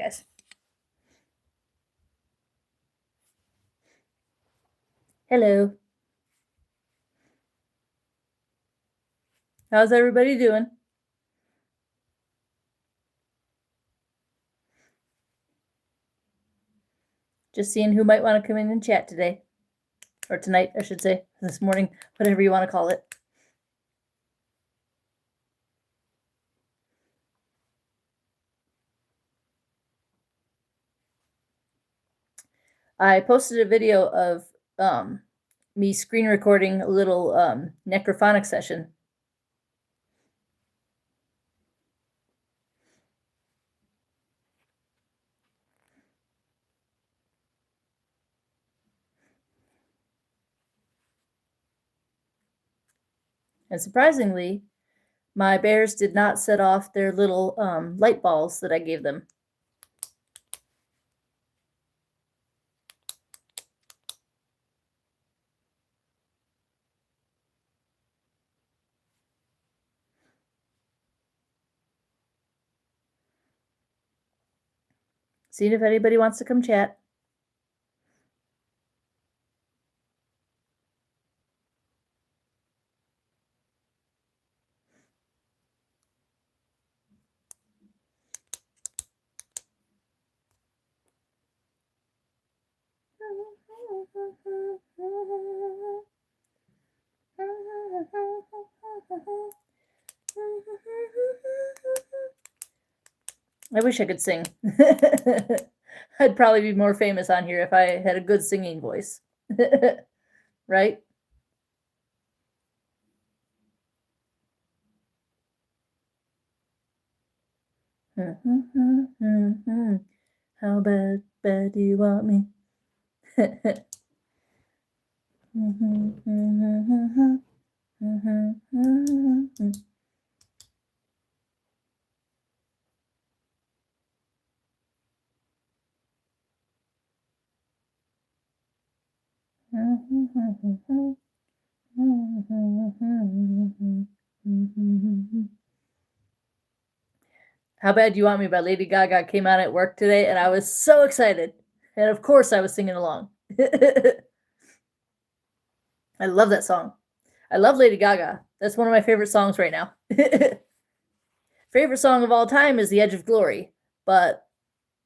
Guys. Hello. How's everybody doing? Just seeing who might want to come in and chat today. Or tonight, I should say. This morning, whatever you want to call it. I posted a video of me screen recording a little necrophonic session. And surprisingly, my bears did not set off their little light balls that I gave them. Seeing if anybody wants to come chat. I wish I could sing. I'd probably be more famous on here if I had a good singing voice. Right? How bad do you want me? How Bad Do You Want Me by Lady Gaga came out at work today, and I was so excited. And of course, I was singing along. I love that song. I love Lady Gaga. That's one of my favorite songs right now. Favorite song of all time is The Edge of Glory, but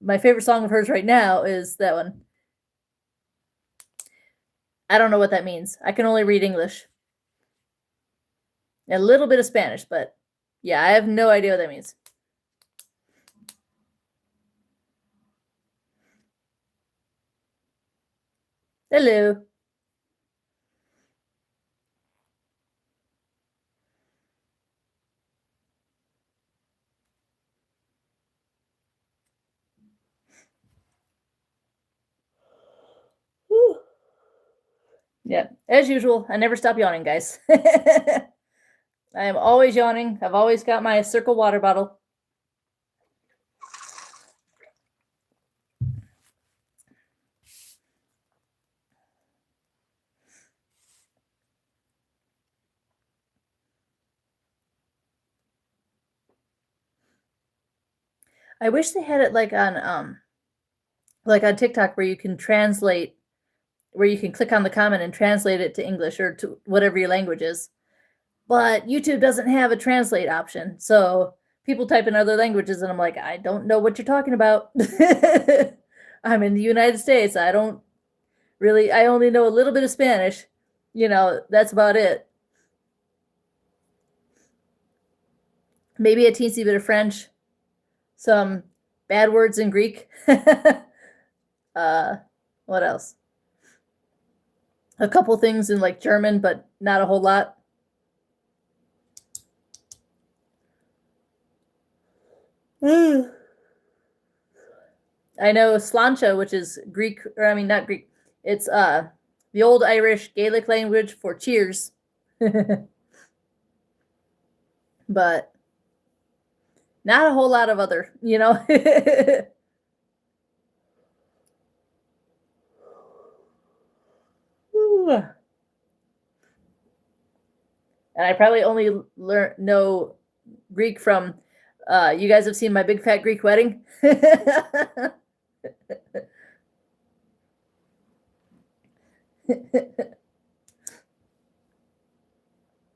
my favorite song of hers right now is that one. I don't know what that means. I can only read English. A little bit of Spanish, but yeah, I have no idea what that means. Hello. Whew. Yeah, as usual, I never stop yawning, guys. I am always yawning. I've always got my circle water bottle. I wish they had it like on TikTok where you can translate, where you can click on the comment and translate it to English or to whatever your language is. But YouTube doesn't have a translate option. So people type in other languages and I'm like, I don't know what you're talking about. I'm in the United States. I only know a little bit of Spanish. You know, that's about it. Maybe a teensy bit of French. Some bad words in Greek. What else? A couple things in like German, but not a whole lot. I know slancha, which is Greek, or I mean not Greek. It's the old Irish Gaelic language for cheers. But not a whole lot of other, you know. And I probably only know Greek from You guys have seen My Big Fat Greek Wedding?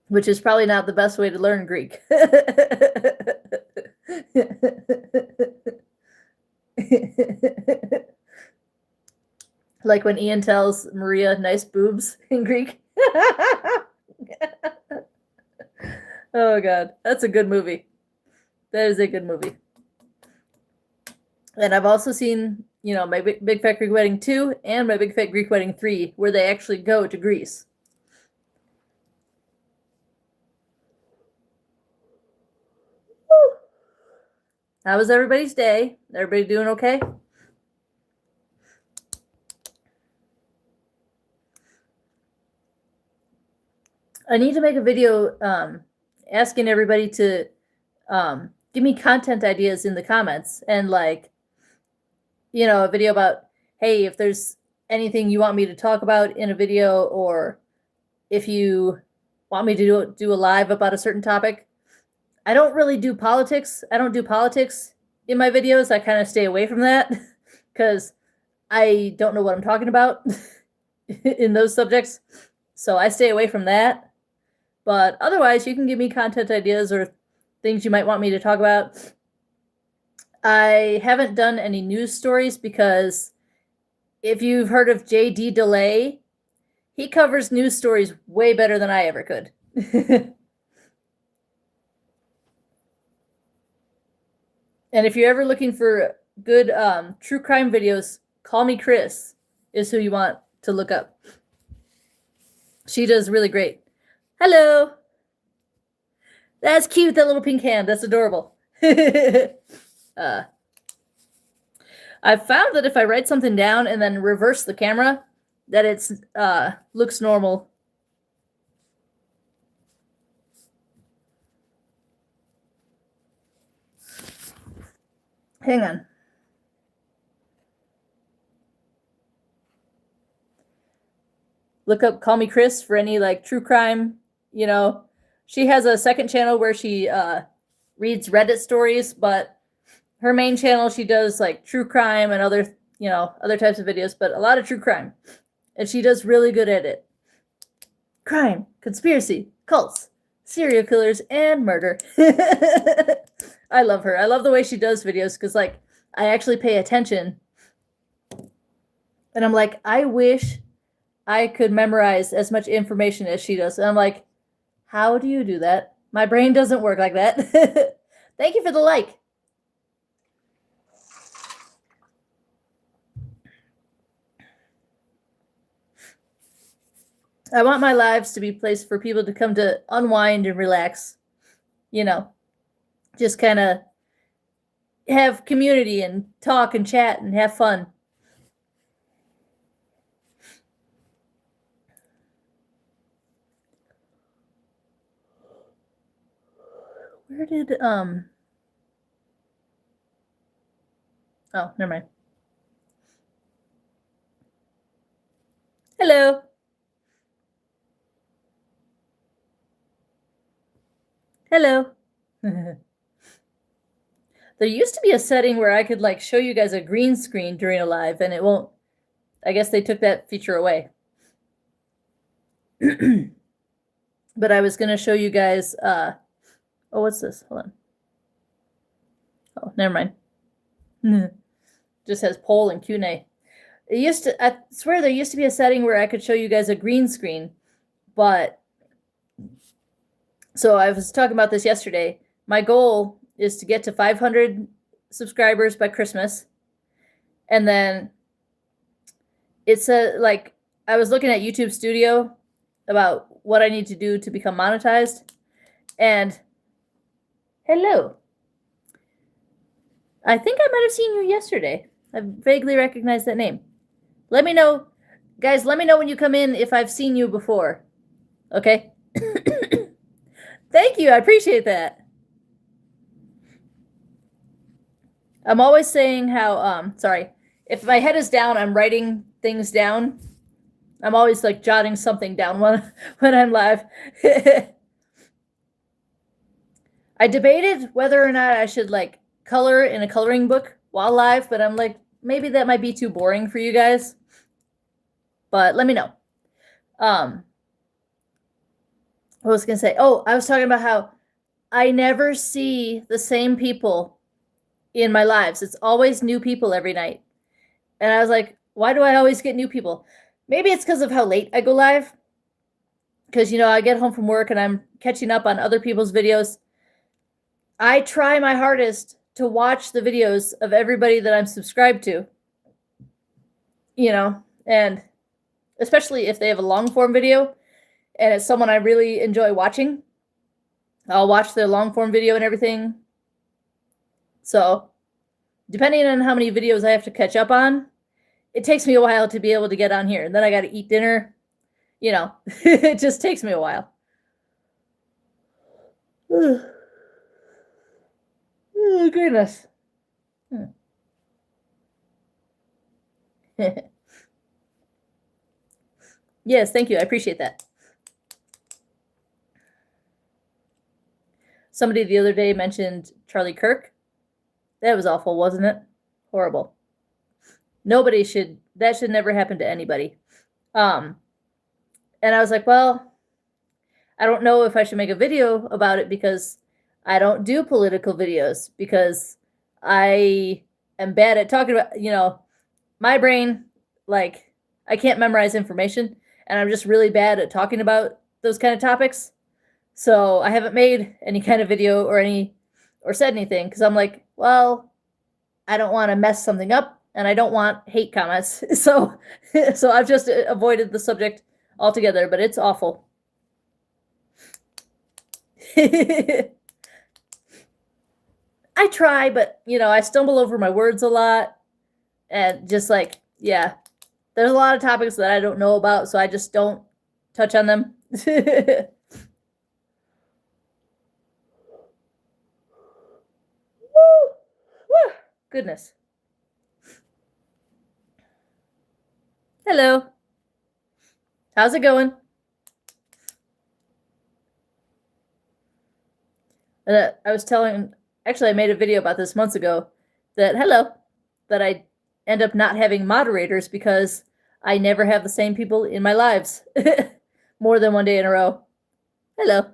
Which is probably not the best way to learn Greek. Like when Ian tells Maria nice boobs in Greek. Oh god, that's a good movie. That is a good movie. And I've also seen, you know, My Big Fat Greek Wedding 2 and My Big Fat Greek Wedding 3, where they actually go to Greece. Woo. How was everybody's day? Everybody doing okay? I need to make a video asking everybody to give me content ideas in the comments, and like, you know, a video about, hey, if there's anything you want me to talk about in a video, or if you want me to do a live about a certain topic. I don't really do politics. I don't do politics in my videos. I kind of stay away from that because I don't know what I'm talking about in those subjects. So I stay away from that. But otherwise, you can give me content ideas or things you might want me to talk about. I haven't done any news stories because if you've heard of J.D. DeLay, he covers news stories way better than I ever could. And if you're ever looking for good true crime videos, Call Me Chris is who you want to look up. She does really great. Hello. That's cute, that little pink hand. That's adorable. I've found that if I write something down and then reverse the camera, that it's looks normal. Hang on. Look up Call Me Chris for any like true crime, you know. She has a second channel where she reads Reddit stories, but her main channel she does like true crime and other, you know, other types of videos, but a lot of true crime. And she does really good at it. Crime, conspiracy, cults, serial killers, and murder. I love her. I love the way she does videos because, like, I actually pay attention. And I'm like, I wish I could memorize as much information as she does. And I'm like, how do you do that? My brain doesn't work like that. Thank you for the like. I want my lives to be a place for people to come to unwind and relax. You know, just kind of have community and talk and chat and have fun. Where did oh, never mind. Hello. Hello. There used to be a setting where I could like show you guys a green screen during a live, and it won't. I guess they took that feature away. But I was going to show you guys oh, what's this? Hold on. Oh, never mind. Just has poll and Q&A. It used to, I swear there used to be a setting where I could show you guys a green screen, but so I was talking about this yesterday. My goal is to get to 500 subscribers by Christmas. And then it's like, I was looking at YouTube Studio about what I need to do to become monetized. And hello. I think I might have seen you yesterday. I vaguely recognize that name. Let me know, guys, let me know when you come in if I've seen you before. Okay? Thank you. I appreciate that. I'm always saying how, sorry, if my head is down, I'm writing things down. I'm always like jotting something down when I'm live. I debated whether or not I should like color in a coloring book while live, but I'm like, maybe that might be too boring for you guys. But let me know. What was I gonna say? Oh, I was talking about how I never see the same people in my lives. It's always new people every night. And I was like, why do I always get new people? Maybe it's because of how late I go live. Because, I get home from work and I'm catching up on other people's videos. I try my hardest to watch the videos of everybody that I'm subscribed to, and especially if they have a long form video and it's someone I really enjoy watching, I'll watch their long form video and everything. So, depending on how many videos I have to catch up on, it takes me a while to be able to get on here. And then I got to eat dinner. It just takes me a while. Oh, goodness. Yes, thank you. I appreciate that. Somebody the other day mentioned Charlie Kirk. That was awful, wasn't it? Horrible. That should never happen to anybody. And I was like, well, I don't know if I should make a video about it because I don't do political videos because I am bad at talking about, my brain, like, I can't memorize information and I'm just really bad at talking about those kind of topics. So I haven't made any kind of video or said anything because I'm like, well, I don't want to mess something up and I don't want hate comments. So I've just avoided the subject altogether, but it's awful. I try, but I stumble over my words a lot and just like, yeah, there's a lot of topics that I don't know about, so I just don't touch on them. Woo! Goodness. Hello. How's it going? I was actually I made a video about this months ago that I end up not having moderators because I never have the same people in my lives more than one day in a row. Hello.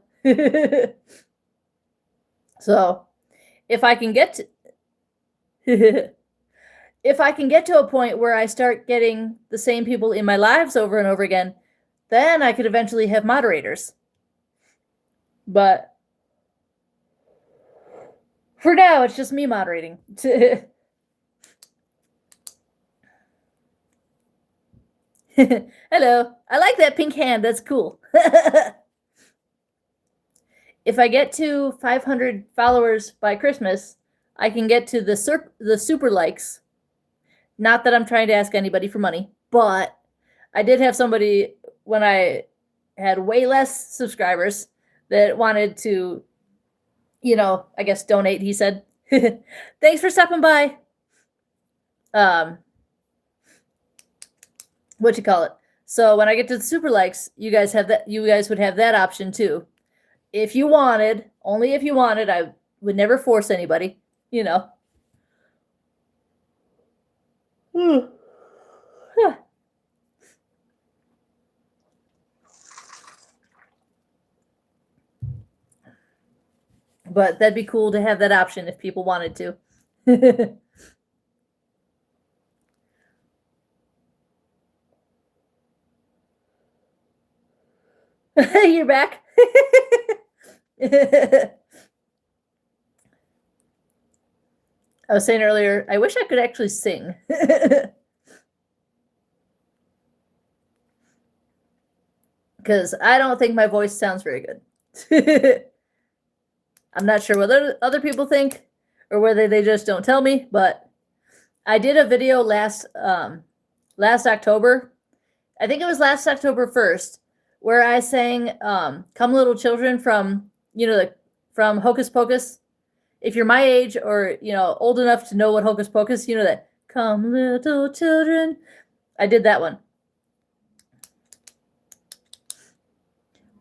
So, if I can get to a point where I start getting the same people in my lives over and over again, then I could eventually have moderators. But for now, it's just me moderating. Hello. I like that pink hand. That's cool. If I get to 500 followers by Christmas, I can get to the super likes. Not that I'm trying to ask anybody for money, but I did have somebody when I had way less subscribers that wanted to, I guess donate, he said. Thanks for stopping by. What you call it? So when I get to the super likes, you guys would have that option too. If you wanted, only if you wanted, I would never force anybody, But that'd be cool to have that option if people wanted to. You're back. I was saying earlier, I wish I could actually sing. Because I don't think my voice sounds very good. I'm not sure what other people think or whether they just don't tell me, but I did a video last October. I think it was last October 1st, where I sang Come Little Children from, from Hocus Pocus. If you're my age or, old enough to know what Hocus Pocus, that Come Little Children. I did that one.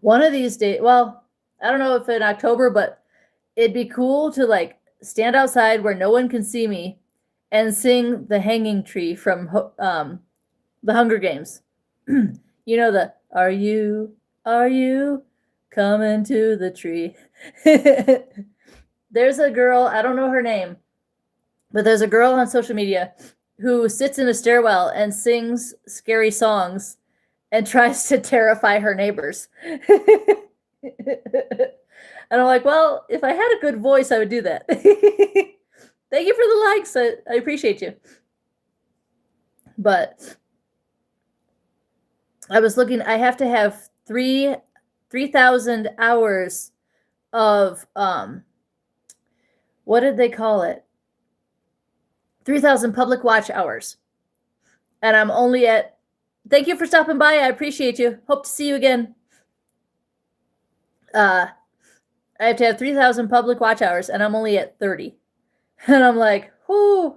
One of these days, well, I don't know if in October, but it'd be cool to like stand outside where no one can see me and sing the hanging tree from the Hunger Games. You know the are you coming to the tree? There's a girl, I don't know her name, but there's a girl on social media who sits in a stairwell and sings scary songs and tries to terrify her neighbors. And I'm like, well, if I had a good voice, I would do that. Thank you for the likes. I appreciate you. But I was looking, I have to have 3,000 hours of what did they call it? 3,000 public watch hours. And I'm only at, thank you for stopping by. I appreciate you. Hope to see you again. I have to have 3,000 public watch hours and I'm only at 30. And I'm like, whoo,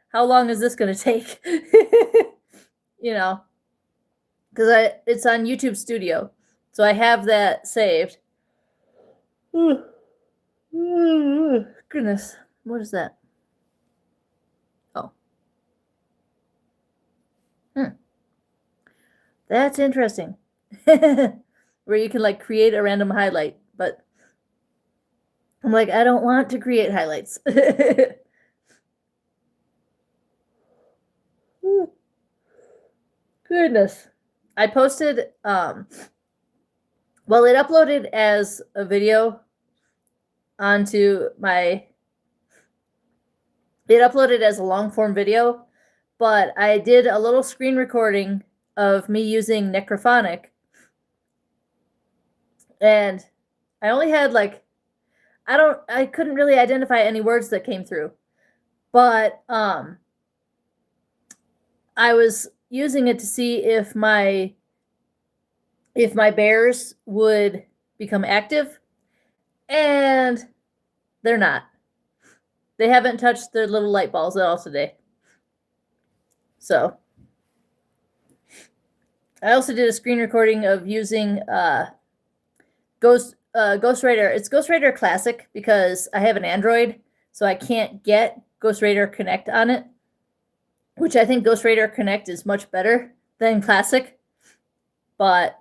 how long is this going to take? You know, because it's on YouTube Studio. So I have that saved. Goodness, what is that? Oh. That's interesting. Where you can like create a random highlight, but I'm like, I don't want to create highlights. Goodness. I posted, well, it uploaded as a video onto it uploaded as a long form video, but I did a little screen recording of me using Necrophonic. And I only had like, I couldn't really identify any words that came through, but, I was using it to see if my bears would become active, and they're not. They haven't touched their little light balls at all today. So I also did a screen recording of using Ghostwriter. It's Ghostwriter Classic because I have an Android, so I can't get Ghostwriter Connect on it, which I think Ghostwriter Connect is much better than Classic. But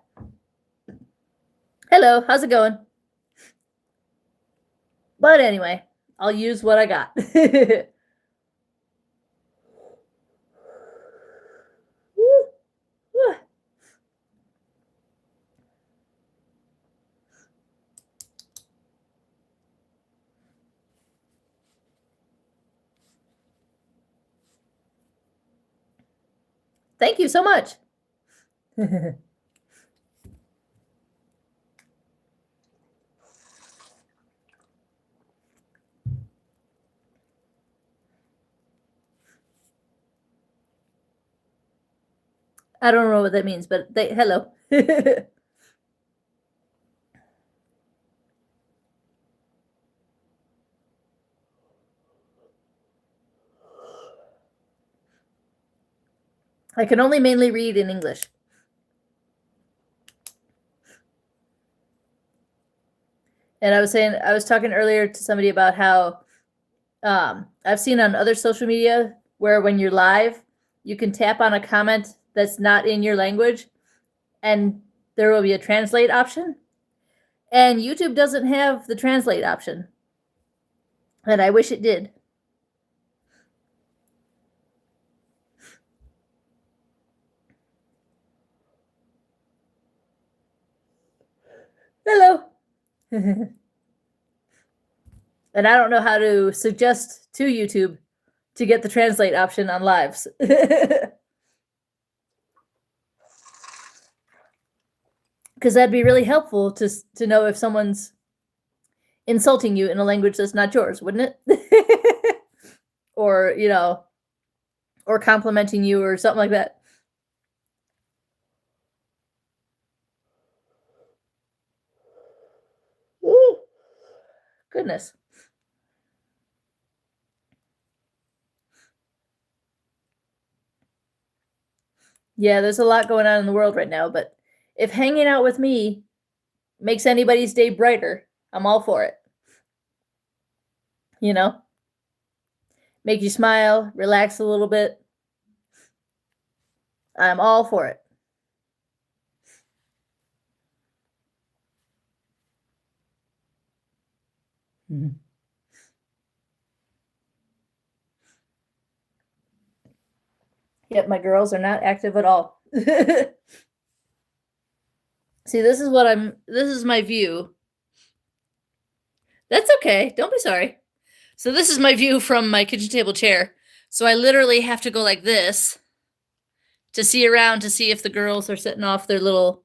hello, how's it going? But anyway, I'll use what I got. Thank you so much. I don't know what that means, but hello. I can only mainly read in English. And I was talking earlier to somebody about how I've seen on other social media where when you're live, you can tap on a comment that's not in your language and there will be a translate option. And YouTube doesn't have the translate option. And I wish it did. Hello. And I don't know how to suggest to YouTube to get the translate option on lives. Because that'd be really helpful to know if someone's insulting you in a language that's not yours, wouldn't it? Or, you know, or complimenting you or something like that. Ooh, goodness. Yeah, there's a lot going on in the world right now, but if hanging out with me makes anybody's day brighter, I'm all for it. you know, make you smile, relax a little bit. I'm all for it. Mhm. Yep, my girls are not active at all. See, this is my view. That's okay. Don't be sorry. So this is my view from my kitchen table chair. So I literally have to go like this to see around to see if the girls are setting off their little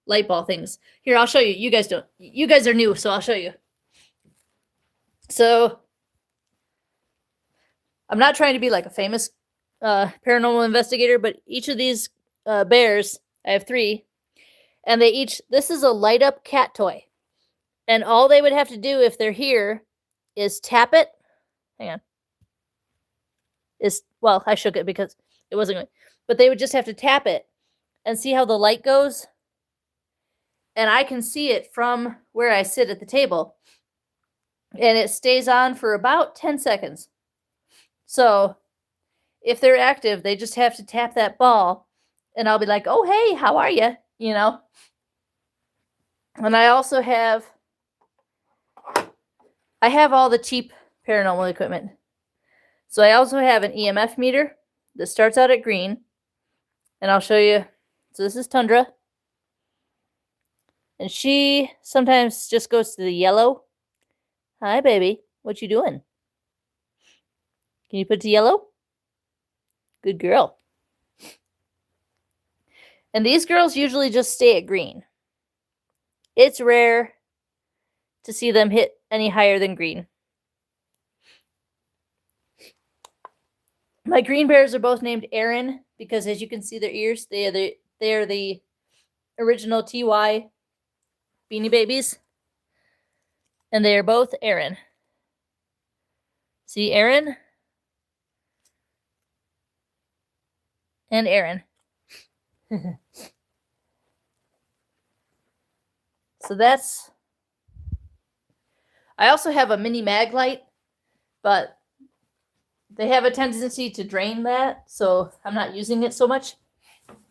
light ball things. Here, I'll show you. You guys don't. You guys are new, so I'll show you. So I'm not trying to be like a famous paranormal investigator, but each of these bears, I have 3, and they each. This is a light up cat toy, and all they would have to do if they're here is tap it. Hang on. Well, I shook it because it wasn't going, but they would just have to tap it and see how the light goes. And I can see it from where I sit at the table. And it stays on for about 10 seconds. So if they're active, they just have to tap that ball. And I'll be like, oh, hey, how are you? You know? And I also have all the cheap paranormal equipment. So I also have an EMF meter that starts out at green. And I'll show you. So this is Tundra. And she sometimes just goes to the yellow. Hi, baby. What you doing? Can you put it to yellow? Good girl. And these girls usually just stay at green. It's rare to see them hit any higher than green. My green bears are both named Aaron because, as you can see their ears, they are the original TY Beanie Babies. And they are both Aaron. See, Aaron and Aaron. So that's. I also have a mini mag light, but they have a tendency to drain that, so I'm not using it so much.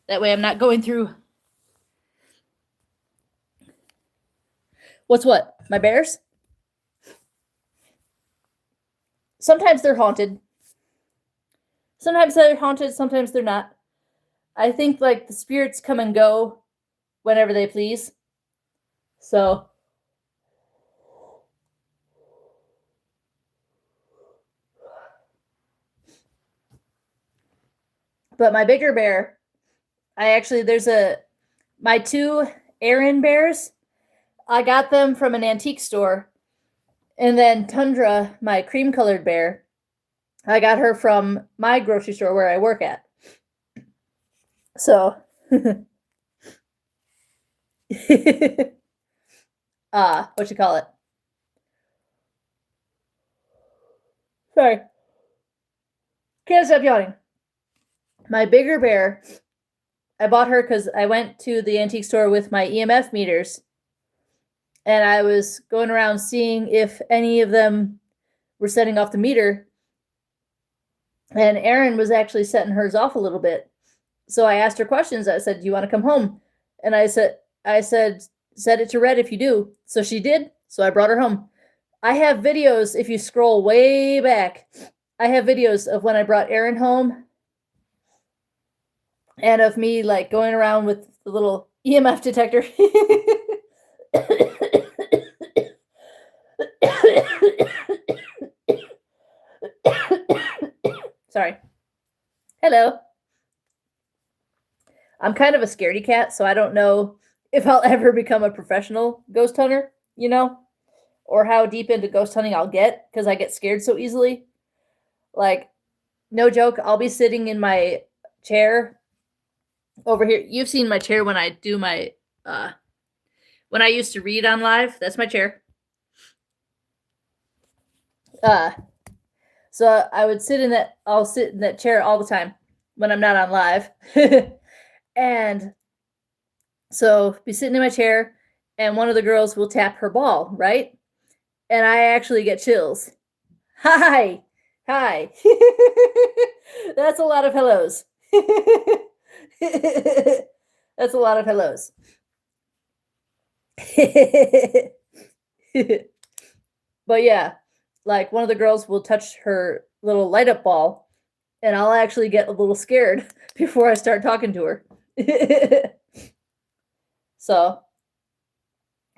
That way I'm not going through. What's what? My bears? Sometimes they're haunted. Sometimes they're haunted, sometimes they're not. I think like the spirits come and go whenever they please. So but my bigger bear, my 2 Aaron bears, I got them from an antique store. And then Tundra, my cream colored bear, I got her from my grocery store where I work at. So, what you call it? Sorry. Can't stop yawning. My bigger bear, I bought her because I went to the antique store with my EMF meters. And I was going around seeing if any of them were setting off the meter. And Erin was actually setting hers off a little bit. So I asked her questions. I said, "Do you want to come home?" And I said, "Set it to red if you do." So she did. So I brought her home. I have videos, if you scroll way back, I have videos of when I brought Erin home and of me like going around with the little EMF detector. Sorry. Hello. I'm kind of a scaredy cat, so I don't know if I'll ever become a professional ghost hunter, you know, or how deep into ghost hunting I'll get because I get scared so easily. Like, no joke, I'll be sitting in my chair over here. You've seen my chair when I do my, when I used to read on live. That's my chair. So I would I'll sit in that chair all the time when I'm not on live. And so be sitting in my chair and one of the girls will tap her ball, right? And I actually get chills. Hi. Hi. That's a lot of hellos. That's a lot of hellos. But yeah, like one of the girls will touch her little light up ball, and I'll actually get a little scared before I start talking to her. So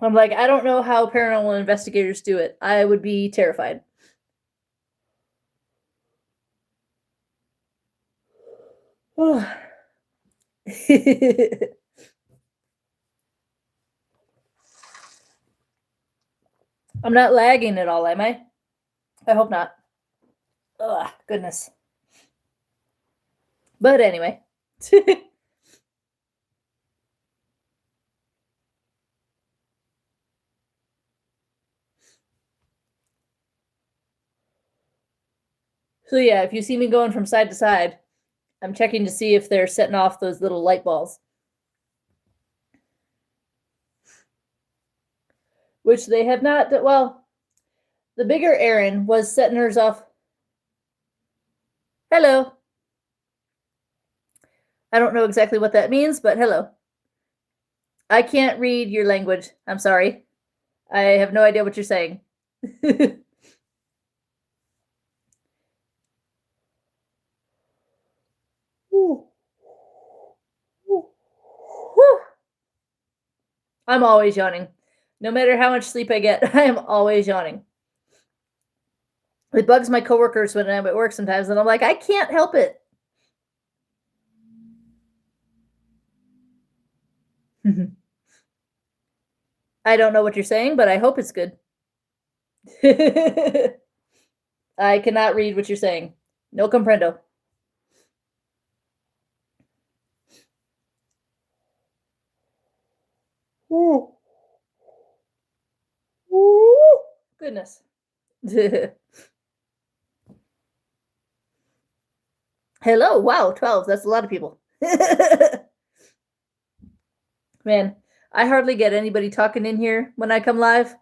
I'm like, I don't know how paranormal investigators do it. I would be terrified. I'm not lagging at all, am I? I hope not. Ugh, goodness. But anyway. So yeah, if you see me going from side to side, I'm checking to see if they're setting off those little light balls. Which they have not. Well, the bigger Erin was setting hers off. Hello. I don't know exactly what that means, but hello. I can't read your language. I'm sorry. I have no idea what you're saying. I'm always yawning. No matter how much sleep I get, I am always yawning. It bugs my coworkers when I'm at work sometimes, and I'm like, I can't help it. I don't know what you're saying, but I hope it's good. I cannot read what you're saying. No comprendo. Ooh. Ooh. Goodness. Hello. Wow, 12. That's a lot of people. Man, I hardly get anybody talking in here when I come live.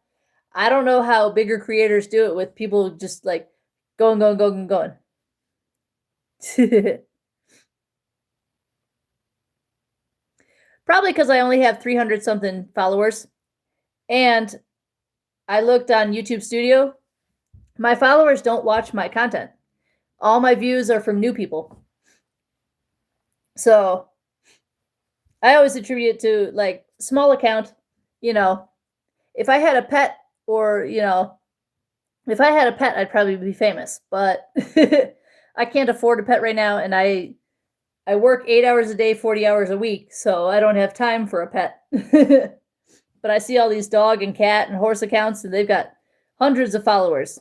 I don't know how bigger creators do it with people just like going, going, going, going. Probably because I only have 300 something followers. And I looked on YouTube Studio. My followers don't watch my content. All my views are from new people. So I always attribute it to like small account, you know, if I had a pet or, if I had a pet, I'd probably be famous, but I can't afford a pet right now. And I work 8 hours a day, 40 hours a week. So I don't have time for a pet, but I see all these dog and cat and horse accounts and they've got hundreds of followers.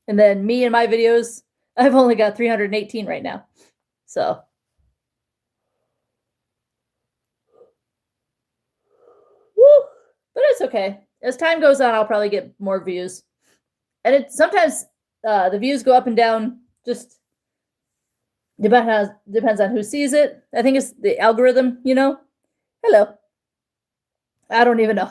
And then me and my videos, I've only got 318 right now. So woo, but it's okay. As time goes on, I'll probably get more views. And it sometimes the views go up and down. Just depends on who sees it. I think it's the algorithm. Hello. I don't even know.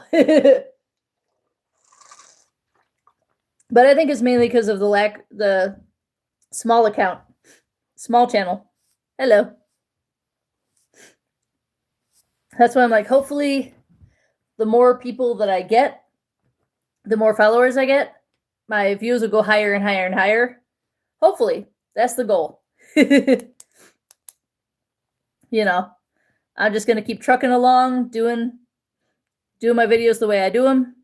But I think it's mainly because of the small account, small channel. Hello. That's why I'm like, hopefully, the more people that I get, the more followers I get, my views will go higher and higher and higher. Hopefully, that's the goal. I'm just gonna keep trucking along, doing my videos the way I do them.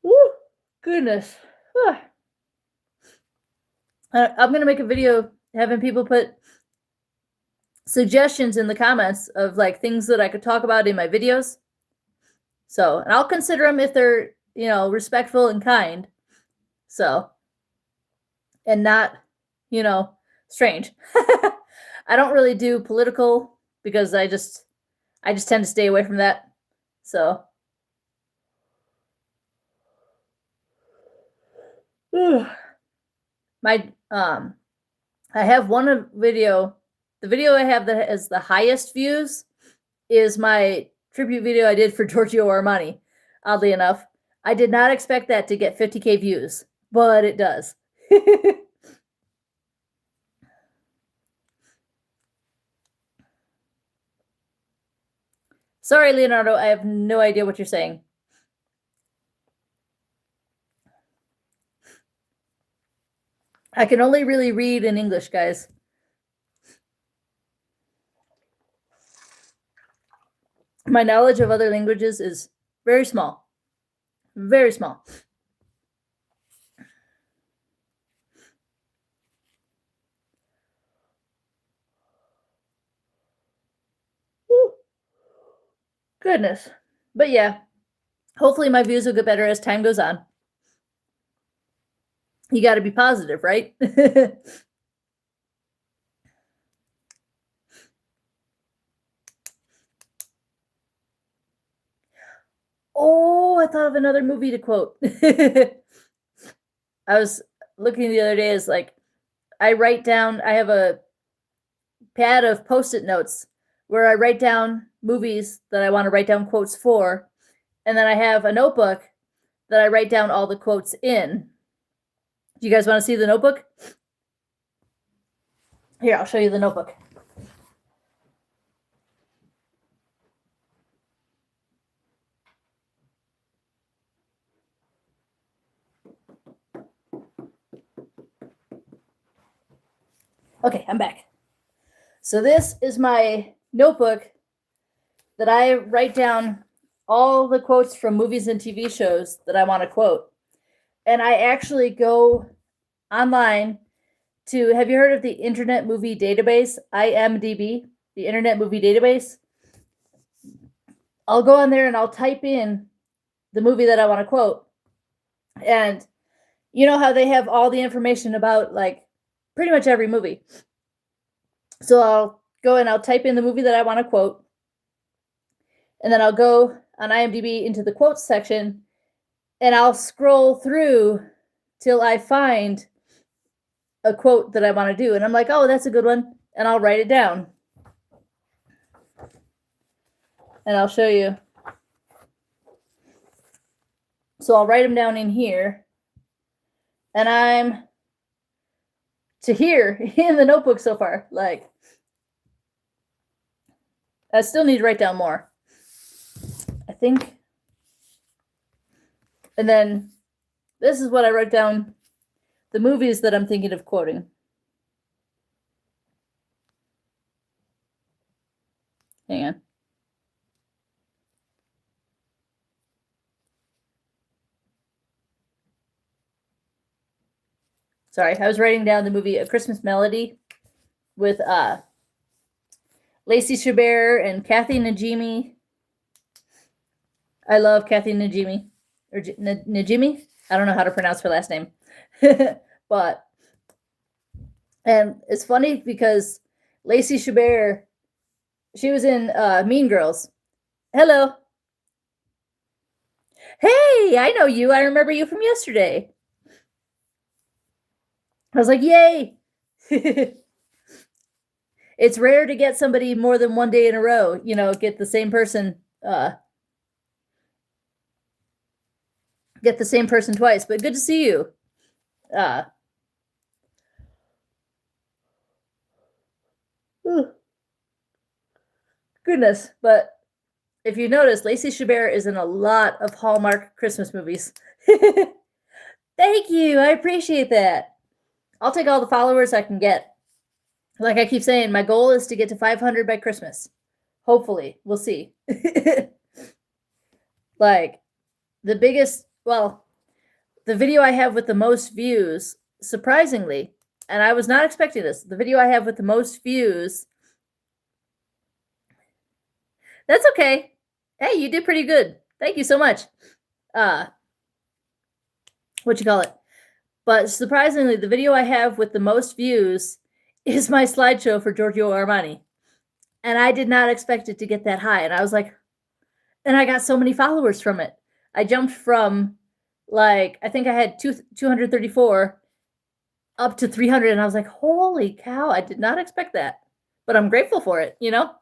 Woo, goodness. I'm gonna make a video having people put suggestions in the comments of like things that I could talk about in my videos. So, and I'll consider them if they're, respectful and kind. So, and not, strange. I don't really do political because I just tend to stay away from that. So, my I have one video. The video I have that has the highest views is my tribute video I did for Giorgio Armani. oddly enough. I did not expect that to get 50K views, but it does. Sorry, Leonardo, I have no idea what you're saying. I can only really read in English, guys. My knowledge of other languages is very small. Very small. Woo. Goodness. But yeah, hopefully my views will get better as time goes on. You got to be positive, right? Oh, I thought of another movie to quote. I was looking the other day as like I have a pad of post-it notes where I write down movies that I want to write down quotes for, and then I have a notebook that I write down all the quotes in. Do you guys want to see the notebook? Here, I'll show you the notebook. Okay, I'm back. So this is my notebook that I write down all the quotes from movies and TV shows that I want to quote. And I actually go online to, have you heard of the Internet Movie Database, IMDb, the Internet Movie Database? I'll go on there and I'll type in the movie that I want to quote. And you know how they have all the information about like pretty much every movie. So I'll go and I'll type in the movie that I want to quote. And then I'll go on IMDb into the quotes section and I'll scroll through till I find a quote that I want to do. And I'm like, oh, that's a good one. And I'll write it down. And I'll show you. So I'll write them down in here. And I'm to here in the notebook so far. Like, I still need to write down more, I think. And then this is what I wrote down, the movies that I'm thinking of quoting. Hang on. Sorry, I was writing down the movie A Christmas Melody with Lacey Chabert and Kathy Najimy. I love Kathy Najimy. Or Najimy? I don't know how to pronounce her last name. But, and it's funny because Lacey Chabert, she was in Mean Girls. Hello. Hey, I know you. I remember you from yesterday. I was like, yay. It's rare to get somebody more than one day in a row, you know, get the same person twice, but good to see you. Goodness, but if you notice, Lacey Chabert is in a lot of Hallmark Christmas movies. Thank you. I appreciate that. I'll take all the followers I can get. Like I keep saying, my goal is to get to 500 by Christmas. Hopefully. We'll see. Like, the biggest, well, the video I have with the most views, surprisingly, and I was not expecting this, the video I have with the most views, that's okay. Hey, you did pretty good. Thank you so much. What you call it? But surprisingly, the video I have with the most views is my slideshow for Giorgio Armani. And I did not expect it to get that high. And I was like, and I got so many followers from it. I jumped from like, I think I had 234 up to 300. And I was like, holy cow, I did not expect that. But I'm grateful for it, you know?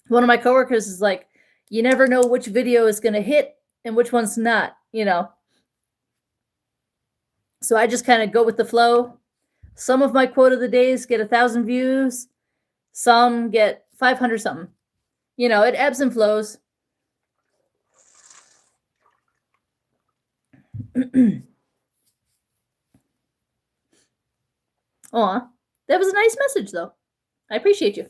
One of my coworkers is like, you never know which video is going to hit and which one's not, So I just kind of go with the flow. Some of my quote of the days get 1,000 views. Some get 500 something. It ebbs and flows. Aw, that was a nice message, though. I appreciate you.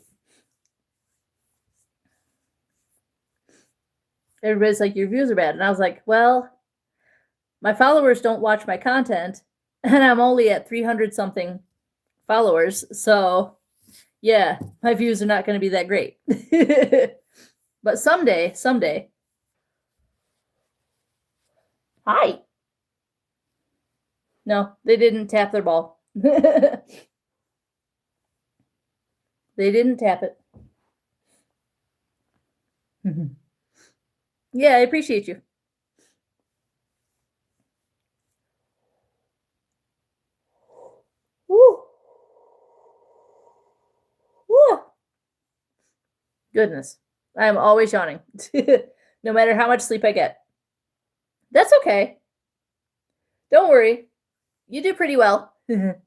Everybody's like, your views are bad. And I was like, well, my followers don't watch my content, and I'm only at 300 something followers. So, yeah, my views are not going to be that great. But someday. Hi. No, they didn't tap their ball. They didn't tap it. Yeah, I appreciate you. Woo. Woo. Goodness. I am always yawning. No matter how much sleep I get. That's okay. Don't worry. You do pretty well. Don't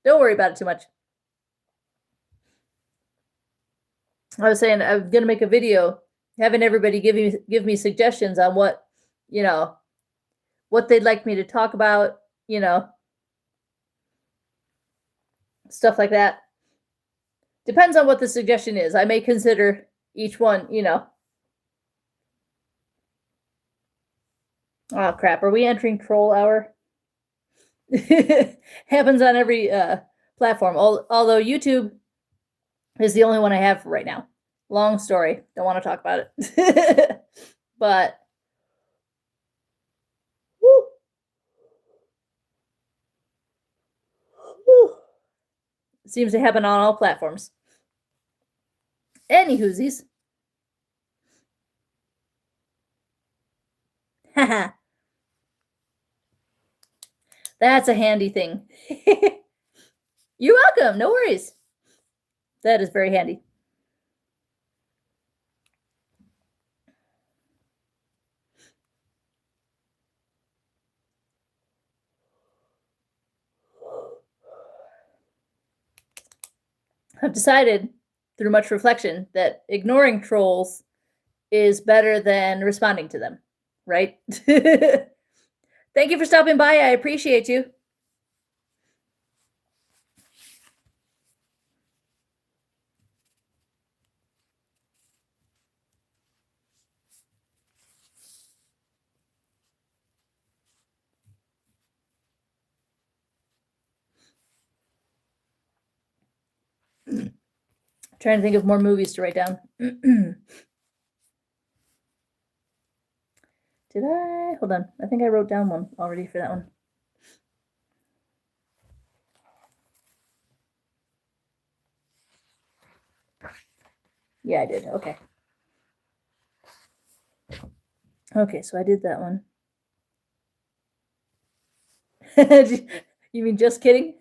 worry about it too much. I was saying I'm gonna make a video having everybody give me suggestions on what they'd like me to talk about, stuff like that. Depends on what the suggestion is. I may consider each one, Oh crap! Are we entering troll hour? Happens on every platform. Although YouTube is the only one I have right now. Long story. Don't want to talk about it. But woo, woo, it seems to happen on all platforms. Any whoosies. Haha. That's a handy thing. You're welcome. No worries. That is very handy. I've decided through much reflection that ignoring trolls is better than responding to them, right? Thank you for stopping by. I appreciate you. Trying to think of more movies to write down. Did I? Hold on. I think I wrote down one already for that one. Yeah, I did. Okay. Okay, so I did that one. You mean just kidding?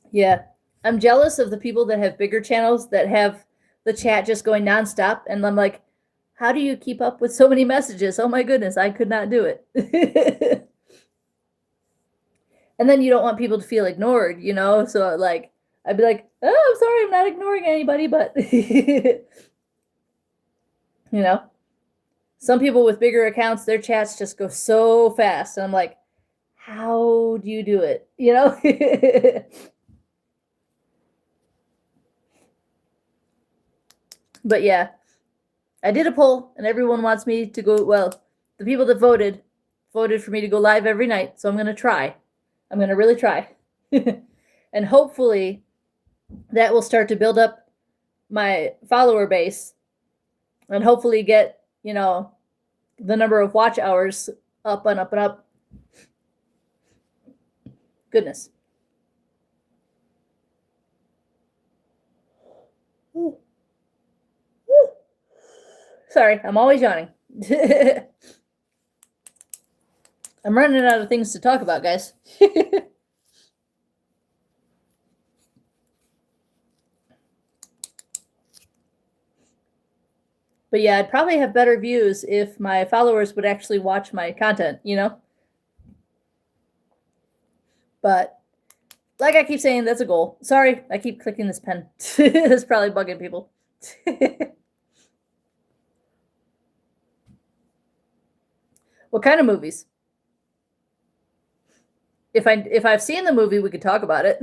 Yeah. I'm jealous of the people that have bigger channels that have the chat just going nonstop. And I'm like, how do you keep up with so many messages? Oh my goodness, I could not do it. And then you don't want people to feel ignored, So like, I'd be like, oh, I'm sorry, I'm not ignoring anybody, but some people with bigger accounts, their chats just go so fast. And I'm like, how do you do it? But yeah, I did a poll and everyone wants me to go. Well, the people that voted for me to go live every night. So I'm going to try. I'm going to really try. And hopefully that will start to build up my follower base and hopefully get, the number of watch hours up and up and up. Goodness. Ooh. Ooh. Sorry, I'm always yawning. I'm running out of things to talk about, guys. But yeah, I'd probably have better views if my followers would actually watch my content, you know? But like I keep saying, that's a goal. Sorry, I keep clicking this pen. It's probably bugging people. What kind of movies? If I've seen the movie, we could talk about it.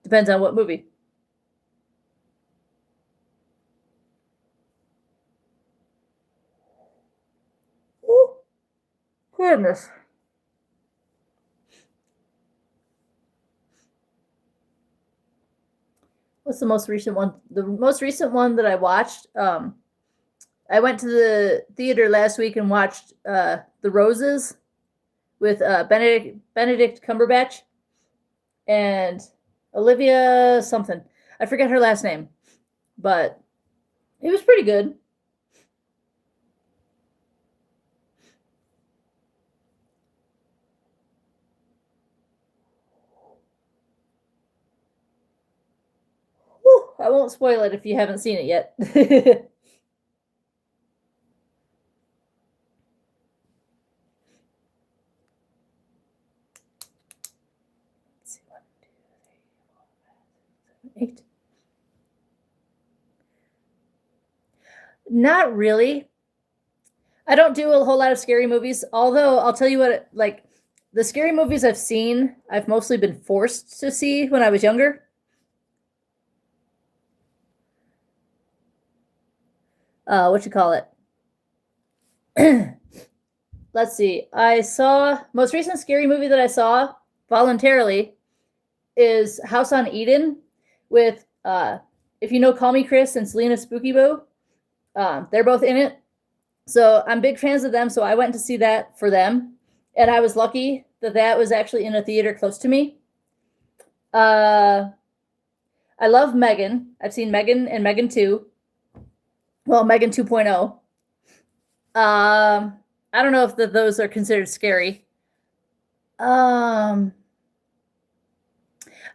Depends on what movie. Ooh, goodness. What's the most recent one? The most recent one that I watched, I went to the theater last week and watched The Roses with Benedict Cumberbatch and Olivia something. I forget her last name, but it was pretty good. Whew, I won't spoil it if you haven't seen it yet. Eight. Not really. I don't do a whole lot of scary movies, although I'll tell you what, like, the scary movies I've seen, I've mostly been forced to see when I was younger. What you call it? Let's see. I saw most recent scary movie that I saw voluntarily is House on Eden with if you know Call Me Chris and Selena Spooky Boo. They're both in it. So I'm big fans of them. So I went to see that for them. And I was lucky that that was actually in a theater close to me. I love Megan. I've seen Megan and Megan 2. Well, Megan 2.0. I don't know if those are considered scary. I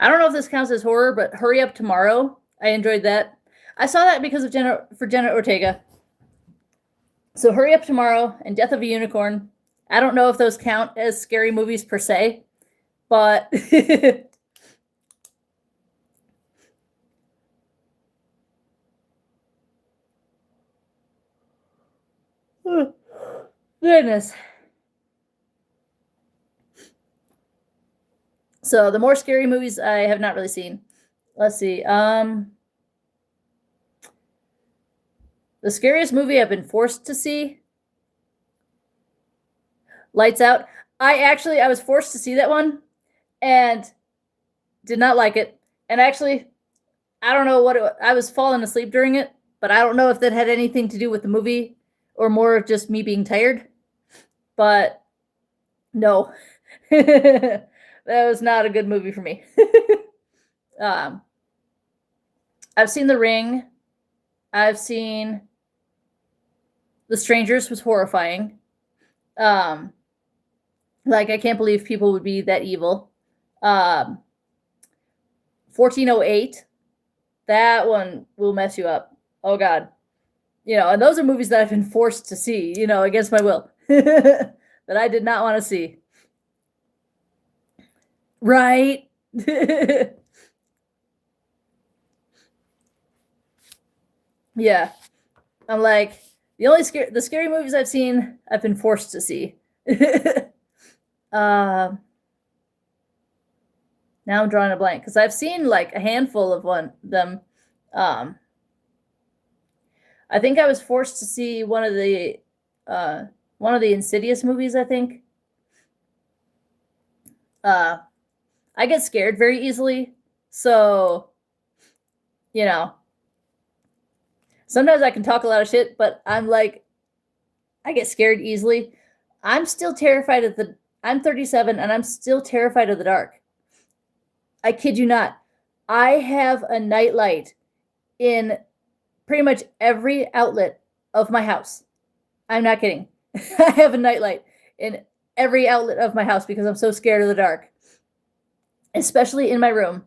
don't know if this counts as horror, but Hurry Up Tomorrow. I enjoyed that. I saw that because of Jenna Ortega. So Hurry Up Tomorrow and Death of a Unicorn. I don't know if those count as scary movies per se, but goodness. So the more scary movies I have not really seen. Let's see. The scariest movie I've been forced to see, Lights Out. I was forced to see that one and did not like it. And actually, I don't know I was falling asleep during it, but I don't know if that had anything to do with the movie or more of just me being tired. But no, that was not a good movie for me. I've seen The Ring. I've seen The Strangers was horrifying. Like I can't believe people would be that evil. 1408. That one will mess you up. Oh God. You know, and those are movies that I've been forced to see, you know, against my will. That I did not want to see. Right? Yeah. I'm like, the scary movies I've seen, I've been forced to see. Now I'm drawing a blank because I've seen like a handful of them. I think I was forced to see one of the Insidious movies. I think. I get scared very easily, so you know. Sometimes I can talk a lot of shit, but I'm like, I get scared easily. I'm still terrified of I'm 37 and I'm still terrified of the dark. I kid you not. I have a nightlight in pretty much every outlet of my house. I'm not kidding. I have a nightlight in every outlet of my house because I'm so scared of the dark, especially in my room.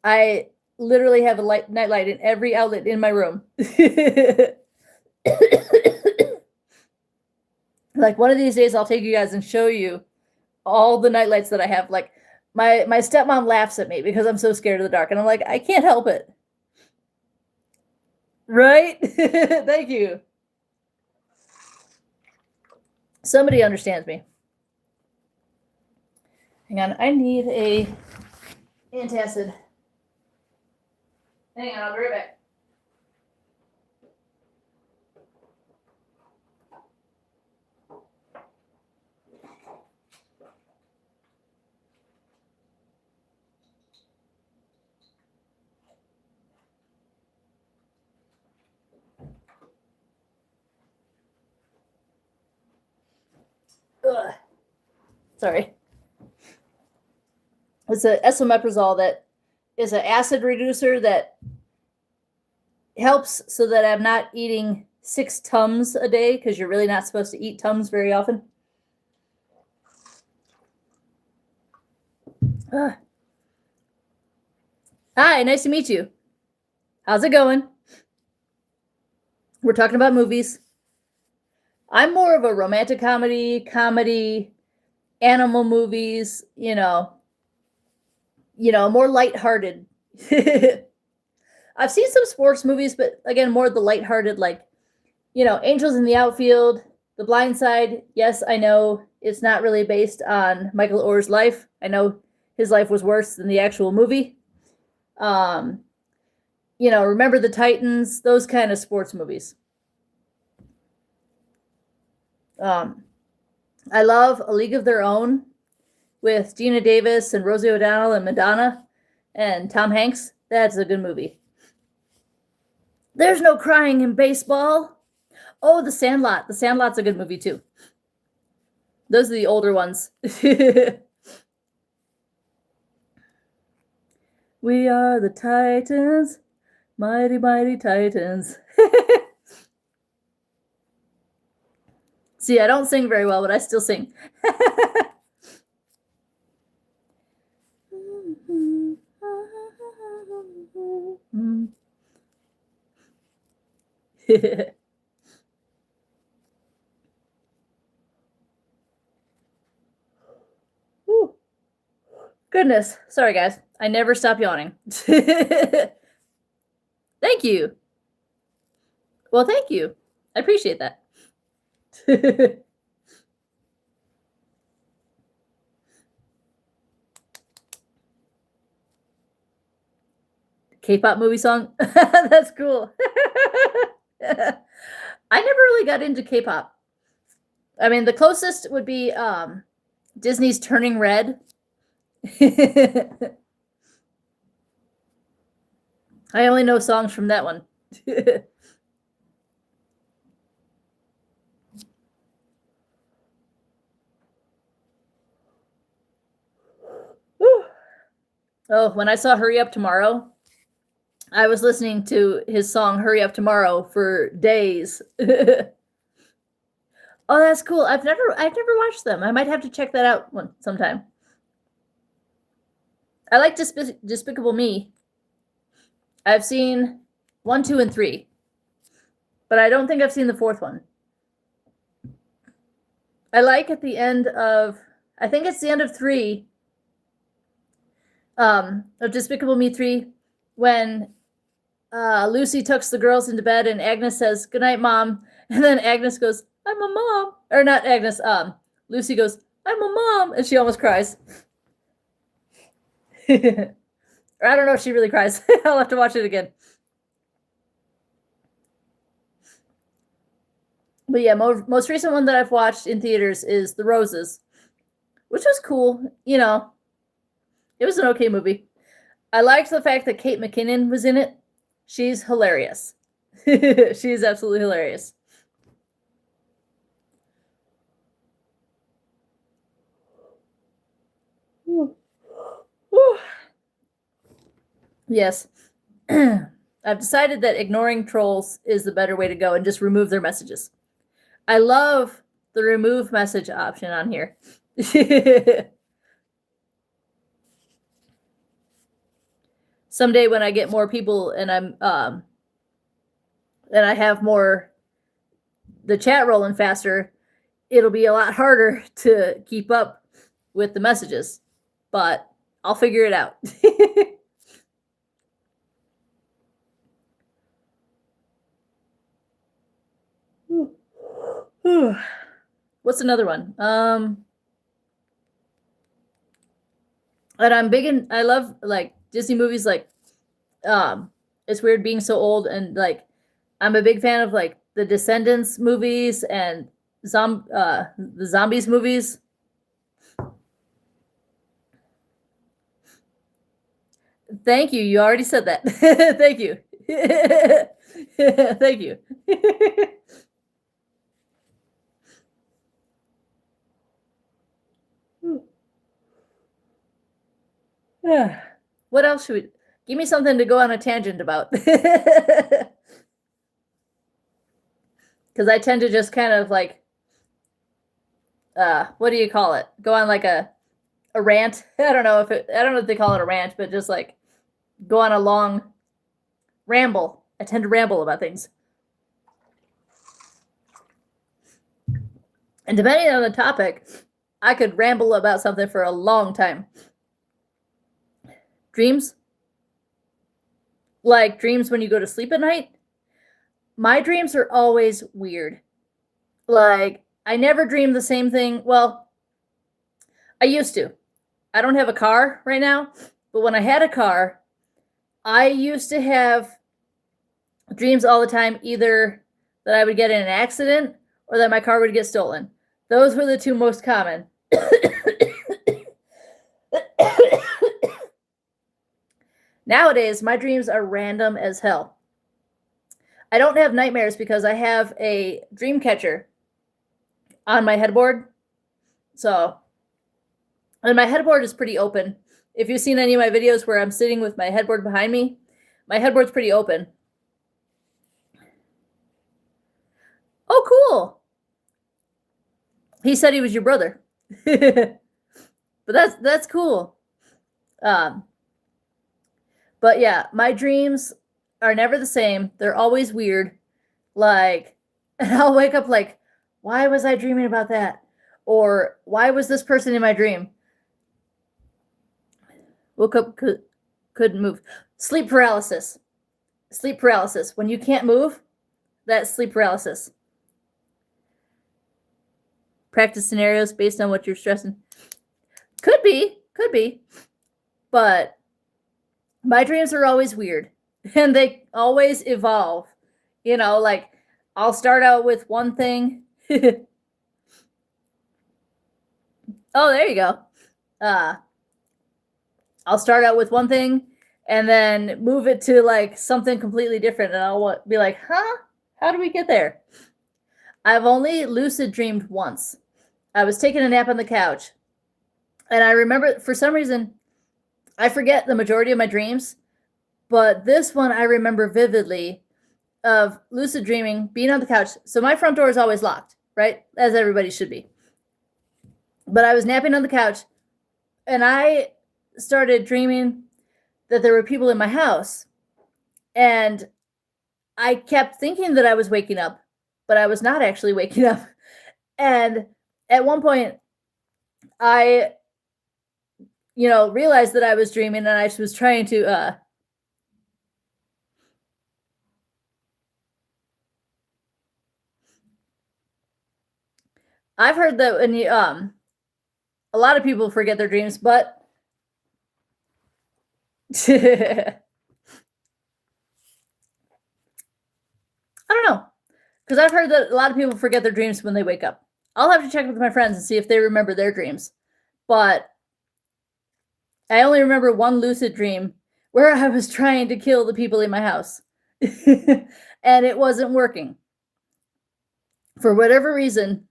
I literally have a nightlight in every outlet in my room. Like one of these days, I'll take you guys and show you all the nightlights that I have. Like my stepmom laughs at me because I'm so scared of the dark, and I'm like, I can't help it. Right? Thank you. Somebody understands me. Hang on, I need a antacid. Hang on, I'll be right back. Ugh. Sorry. It's a esomeprazole that is an acid reducer that helps so that I'm not eating 6 Tums a day, because you're really not supposed to eat Tums very often. Hi, nice to meet you. How's it going? We're talking about movies. I'm more of a romantic comedy, animal movies, more lighthearted. I've seen some sports movies, but again, more the lighthearted, like, Angels in the Outfield, The Blind Side. Yes, I know it's not really based on Michael Oher's life. I know his life was worse than the actual movie. Remember the Titans, those kind of sports movies. I love A League of Their Own with Gina Davis and Rosie O'Donnell and Madonna and Tom Hanks. That's a good movie. There's no crying in baseball. Oh, The Sandlot. The Sandlot's a good movie too. Those are the older ones. We are the Titans, mighty, mighty Titans. See, I don't sing very well, but I still sing. Goodness. Sorry, guys. I never stop yawning. Thank you. Well, thank you. I appreciate that. K-pop movie song? That's cool. I never really got into K-pop. I mean, the closest would be Disney's Turning Red. I only know songs from that one. Oh, when I saw Hurry Up Tomorrow, I was listening to his song Hurry Up Tomorrow for days. Oh, that's cool. I've never watched them. I might have to check that out sometime. I like Despicable Me. I've seen 1, 2, and 3. But I don't think I've seen the 4th one. I like at the end of, I think it's the end of 3, of Despicable Me 3, when Lucy tucks the girls into bed and Agnes says, "Good night, Mom." And then Agnes goes, "I'm a mom." Or not Agnes, Lucy goes, "I'm a mom." And she almost cries. Or I don't know if she really cries. I'll have to watch it again. But yeah, most recent one that I've watched in theaters is The Roses, which was cool. It was an okay movie. I liked the fact that Kate McKinnon was in it. She's hilarious. She's absolutely hilarious. Yes. I've decided that ignoring trolls is the better way to go and just remove their messages. I love the remove message option on here. Someday when I get more people and and I have more the chat rolling faster, it'll be a lot harder to keep up with the messages. But I'll figure it out. What's another one? And I'm big in, I love like Disney movies, like it's weird being so old, and like I'm a big fan of like the Descendants movies and the zombies movies. Thank you. You already said that. Thank you. Thank you. What else should we give me something to go on a tangent about? Because I tend to just kind of like what do you call it? Go on like a rant. I don't know if they call it a rant, but just like go on a long ramble. I tend to ramble about things. And depending on the topic, I could ramble about something for a long time. Dreams? Like dreams when you go to sleep at night? My dreams are always weird. Like, I never dream the same thing. Well, I used to. I don't have a car right now, but when I had a car, I used to have dreams all the time, either that I would get in an accident or that my car would get stolen. Those were the two most common. Nowadays, my dreams are random as hell. I don't have nightmares because I have a dream catcher on my headboard. So, and my headboard is pretty open. If you've seen any of my videos where I'm sitting with my headboard behind me, my headboard's pretty open. Oh, cool. He said he was your brother. But that's cool. But yeah, my dreams are never the same. They're always weird. Like, and I'll wake up like, why was I dreaming about that? Or why was this person in my dream? Woke up, couldn't move. Sleep paralysis. Sleep paralysis. When you can't move, that's sleep paralysis. Practice scenarios based on what you're stressing. Could be. But my dreams are always weird. And they always evolve. You know, like I'll start out with one thing. Oh, there you go. I'll start out with one thing and then move it to like something completely different, and I'll be like, huh? How do we get there? I've only lucid dreamed once. I was taking a nap on the couch, and I remember, for some reason, I forget the majority of my dreams, but this one I remember vividly, of lucid dreaming, being on the couch. So my front door is always locked, right? As everybody should be. But I was napping on the couch, and I started dreaming that there were people in my house. And I kept thinking that I was waking up, but I was not actually waking up. And at one point, I, realized that I was dreaming, and I was trying to, I've heard that when you, a lot of people forget their dreams, but I don't know, because I've heard that a lot of people forget their dreams when they wake up. I'll have to check with my friends and see if they remember their dreams. But I only remember one lucid dream where I was trying to kill the people in my house. And it wasn't working. For whatever reason.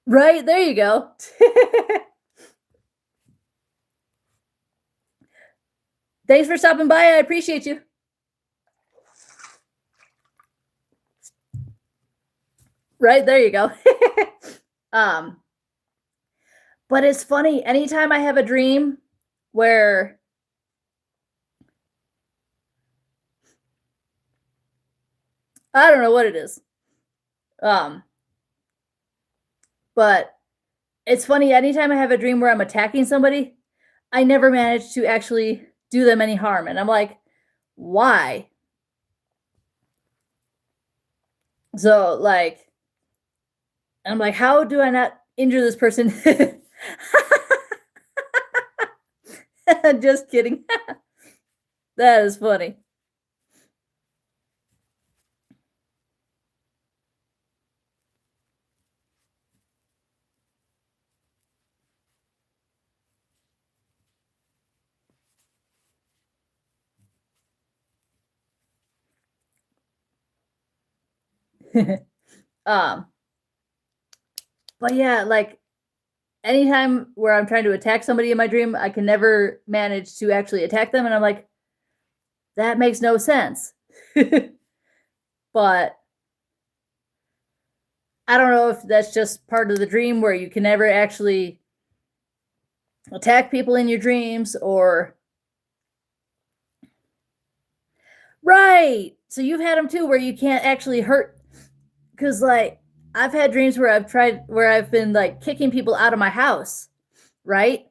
Right, there you go. Thanks for stopping by. I appreciate you. Right? There you go. um, but it's funny, anytime I have a dream where I don't know what it is. Um, but it's funny, anytime I have a dream where I'm attacking somebody, I never manage to actually do them any harm. And I'm like, why? So, like, I'm like, how do I not injure this person? Just kidding. That is funny. um, but yeah, like anytime where I'm trying to attack somebody in my dream, I can never manage to actually attack them. And I'm like, that makes no sense. But I don't know if that's just part of the dream where you can never actually attack people in your dreams or. Right. So you've had them too where you can't actually hurt. Because, like, I've had dreams where I've been like kicking people out of my house, right?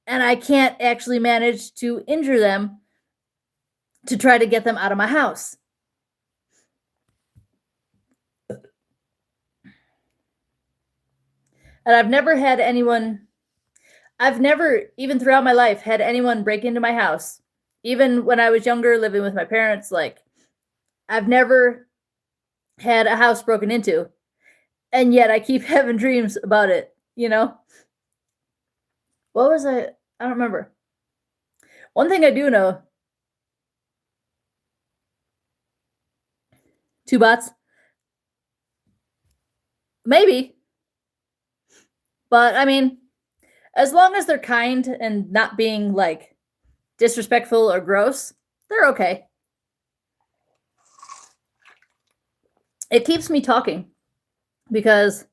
And I can't actually manage to injure them to try to get them out of my house. And I've never, even throughout my life, had anyone break into my house. Even when I was younger, living with my parents, like, I've never had a house broken into. And yet I keep having dreams about it, you know? What was I? I don't remember. One thing I do know, two bots, maybe. But I mean, as long as they're kind and not being like disrespectful or gross, they're okay. It keeps me talking because,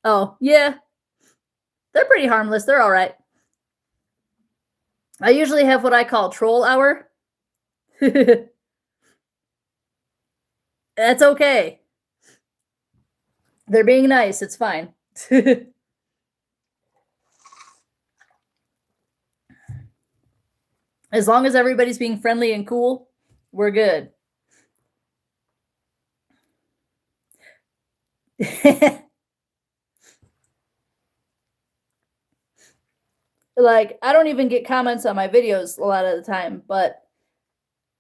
oh, yeah, they're pretty harmless. They're all right. I usually have what I call troll hour. That's okay. They're being nice. It's fine. As long as everybody's being friendly and cool, we're good. Like, I don't even get comments on my videos a lot of the time, but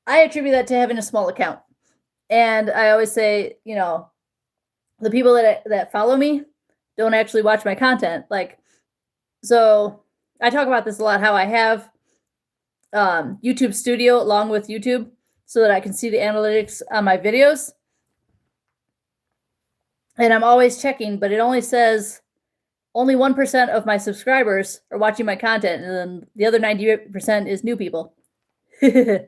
I attribute that to having a small account. And I always say, you know, the people that follow me don't actually watch my content. Like, so I talk about this a lot, how I have YouTube Studio along with YouTube so that I can see the analytics on my videos. And I'm always checking, but it only says only 1% of my subscribers are watching my content, and then the other 90% is new people. I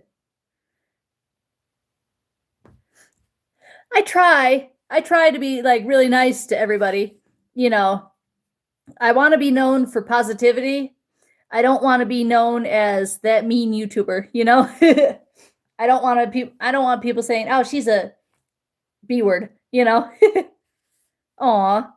try. I try to be like really nice to everybody. You know, I want to be known for positivity. I don't want to be known as that mean YouTuber, you know? I don't want people saying, "Oh, she's a B word," you know? Aw.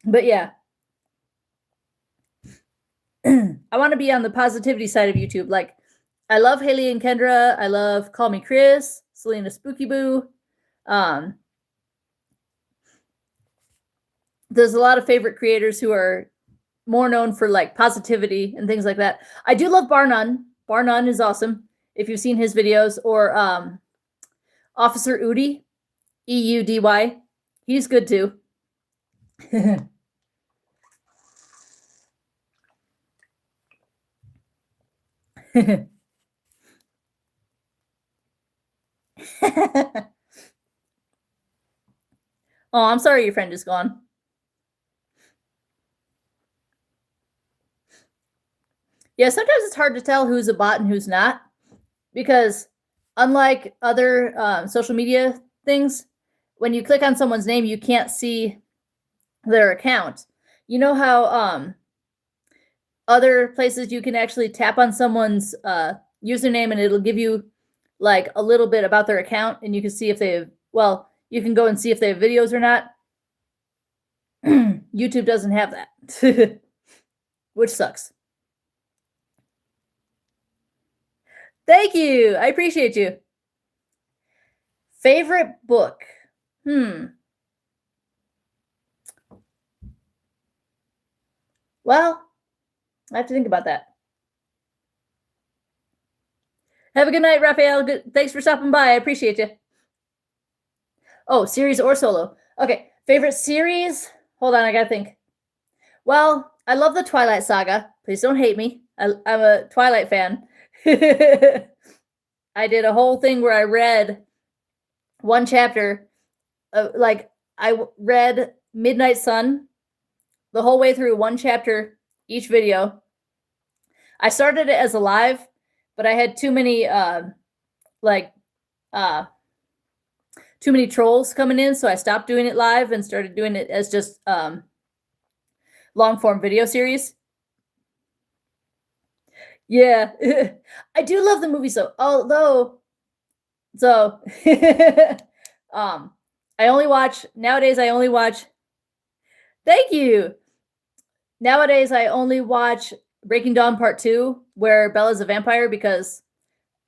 But yeah. I want to be on the positivity side of YouTube. Like, I love Haley and Kendra. I love Call Me Chris, Selena Spooky Boo. There's a lot of favorite creators who are more known for like positivity and things like that. I do love Bar None. Bar None is awesome. If you've seen his videos, or Officer Udi, EUDY, he's good too. Oh, I'm sorry your friend is gone. Yeah, sometimes it's hard to tell who's a bot and who's not because unlike other social media things, when you click on someone's name, you can't see their account. You know how other places you can actually tap on someone's username and it'll give you like a little bit about their account and you can see if they have, well, you can go and see if they have videos or not. YouTube doesn't have that, which sucks. Thank you. I appreciate you. Favorite book? Well, I have to think about that. Have a good night, Raphael. Thanks for stopping by. I appreciate you. Oh, series or solo? Okay. Favorite series? Hold on, I gotta think. Well, I love the Twilight Saga. Please don't hate me. I'm a Twilight fan. I did a whole thing where I read one chapter. I read Midnight Sun the whole way through, one chapter each video. I started it as a live, but I had too many too many trolls coming in, so I stopped doing it live and started doing it as just long form video series. Yeah, I do love the movie. So although, I only watch nowadays. I only watch. Thank you. Nowadays, I only watch Breaking Dawn Part 2, where Bella's a vampire, because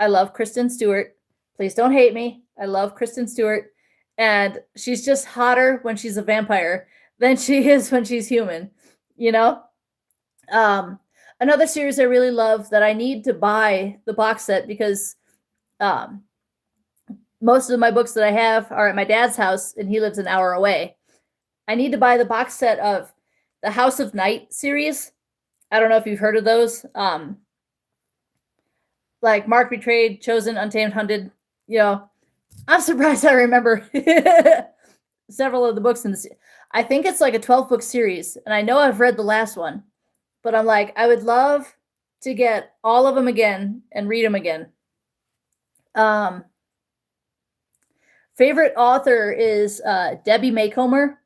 I love Kristen Stewart. Please don't hate me. I love Kristen Stewart. And she's just hotter when she's a vampire than she is when she's human, you know? Another series I really love that I need to buy the box set because most of my books that I have are at my dad's house and he lives an hour away. I need to buy the box set of the House of Night series. I don't know if you've heard of those. Like Mark Betrayed, Chosen, Untamed, Hunted. You know, I'm surprised I remember several of the books in this. I think it's like a 12-book series, and I know I've read the last one, but I'm like, I would love to get all of them again and read them again. Favorite author is Debbie Maycomer.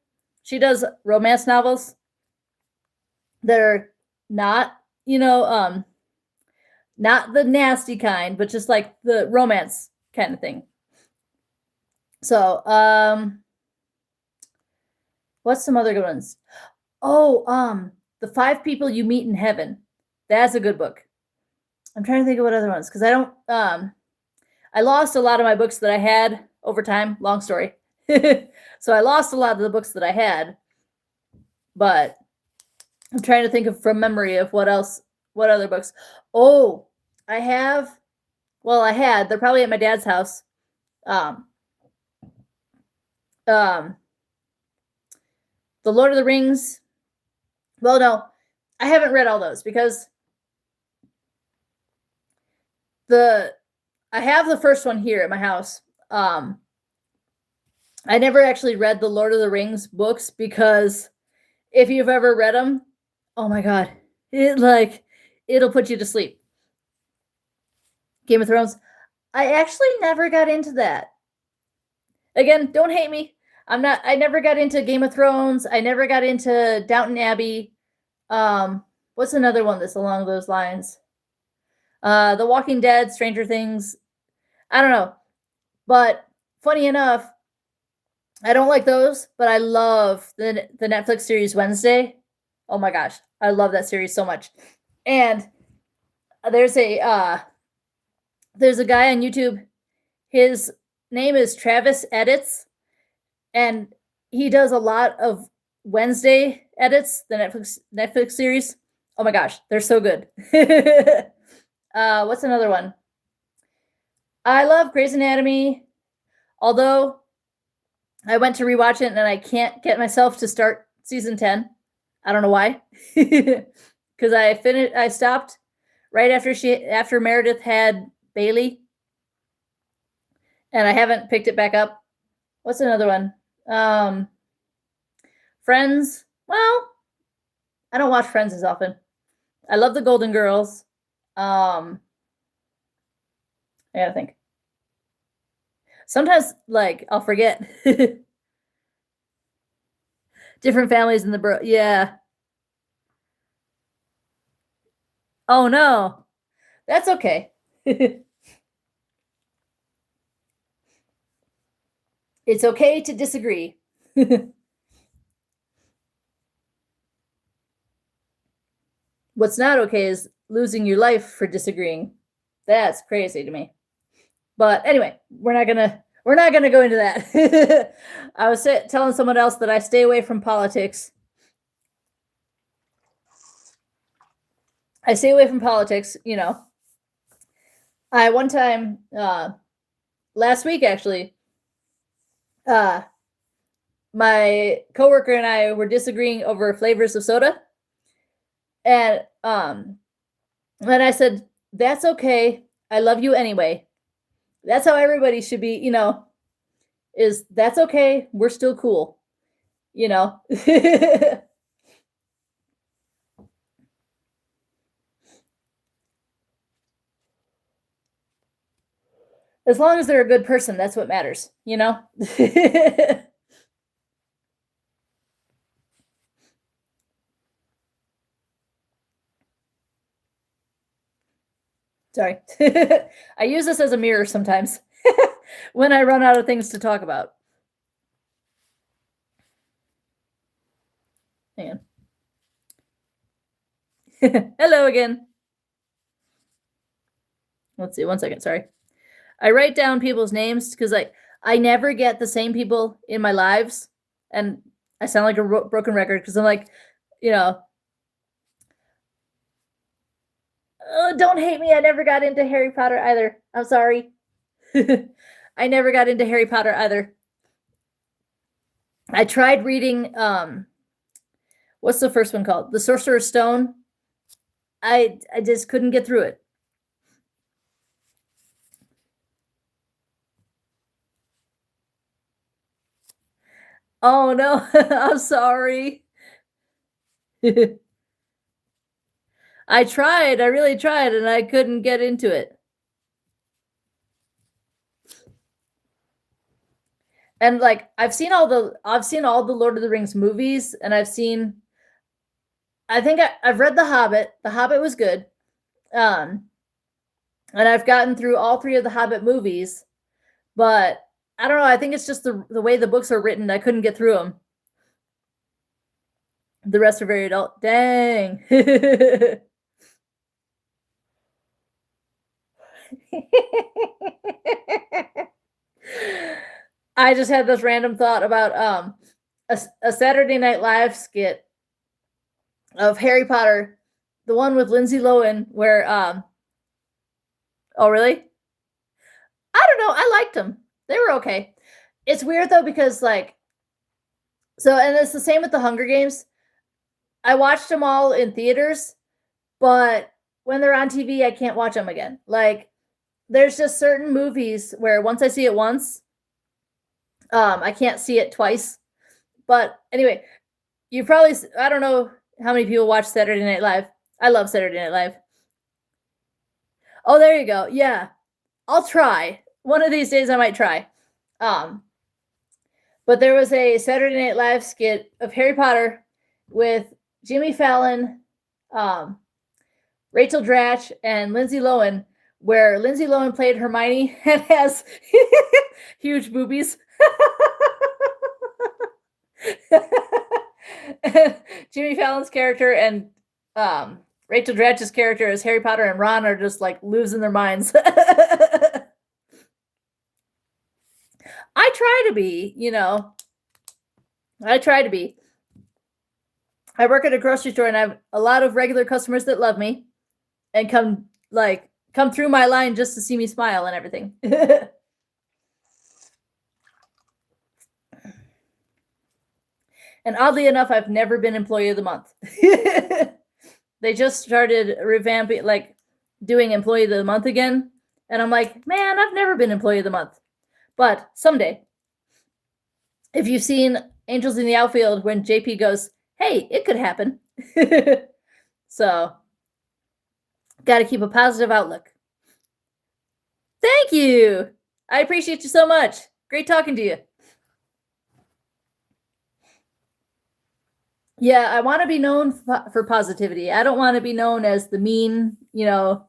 She does romance novels that are not, not the nasty kind, but just like the romance kind of thing. So, what's some other good ones? Oh, The 5 People You Meet in Heaven. That's a good book. I'm trying to think of what other ones, because I lost a lot of my books that I had over time. Long story. So I lost a lot of the books that I had, but I'm trying to think of from memory of what other books. Oh, I had, they're probably at my dad's house. The Lord of the Rings. Well, no, I haven't read all those because I have the first one here at my house. I never actually read the Lord of the Rings books because if you've ever read them, oh my God, it'll put you to sleep. Game of Thrones. I actually never got into that. Again, don't hate me. I never got into Game of Thrones. I never got into Downton Abbey. What's another one that's along those lines? The Walking Dead, Stranger Things. I don't know. But funny enough, I don't like those, but I love the Netflix series Wednesday. Oh my gosh, I love that series so much. And there's a guy on YouTube. His name is Travis Edits, and he does a lot of Wednesday edits, the Netflix series. Oh my gosh, they're so good. What's another one? I love Grey's Anatomy, although I went to rewatch it and I can't get myself to start season 10. I don't know why. Because I stopped right after Meredith had Bailey, and I haven't picked it back up. What's another one? Friends. Well, I don't watch Friends as often. I love the Golden Girls. I gotta think. Sometimes, like, I'll forget. Different families in the yeah. Oh no. That's okay. It's okay to disagree. What's not okay is losing your life for disagreeing. That's crazy to me. But anyway, we're not gonna go into that. I was telling someone else that I stay away from politics. I stay away from politics. I one time last week actually, uh, my coworker and I were disagreeing over flavors of soda, and then I said, "That's okay. I love you anyway." That's how everybody should be. Is that's okay. We're still cool. You know. As long as they're a good person, that's what matters. Sorry. I use this as a mirror sometimes when I run out of things to talk about. Hang on. Hello again. Let's see, 1 second. Sorry. I write down people's names because I never get the same people in my lives, and I sound like a broken record because I'm like, you know, oh, don't hate me. I never got into Harry Potter either. I'm sorry. I never got into Harry Potter either. I tried reading what's the first one called? The Sorcerer's Stone. I just couldn't get through it. Oh no, I'm sorry. I tried, I really tried, and I couldn't get into it. And like I've seen all the Lord of the Rings movies, and I think I've read The Hobbit. The Hobbit was good. Um, and I've gotten through all three of the Hobbit movies, but I don't know. I think it's just the way the books are written. I couldn't get through them. The rest are very adult. Dang. I just had this random thought about a Saturday Night Live skit of Harry Potter, the one with Lindsay Lohan, where oh really? I don't know. I liked them. They were okay. It's weird though because and it's the same with the Hunger Games. I watched them all in theaters, but when they're on TV, I can't watch them again. Like there's just certain movies where once I see it once, I can't see it twice. But anyway, I don't know how many people watch Saturday Night Live. I love Saturday Night Live. Oh, there you go. Yeah. I'll try. One of these days I might try. But there was a Saturday Night Live skit of Harry Potter with Jimmy Fallon, Rachel Dratch, and Lindsay Lohan, where Lindsay Lohan played Hermione and has huge boobies. Jimmy Fallon's character and Rachel Dratch's character as Harry Potter and Ron are just like losing their minds. I try to be, I try to be. I work at a grocery store and I have a lot of regular customers that love me and come through my line just to see me smile and everything. And oddly enough, I've never been Employee of the Month. They just started revamping, doing Employee of the Month again. And I'm like, man, I've never been Employee of the Month. But someday, if you've seen Angels in the Outfield when JP goes, hey, it could happen. So, Got to keep a positive outlook. Thank you. I appreciate you so much. Great talking to you. Yeah, I want to be known for positivity. I don't want to be known as the mean, the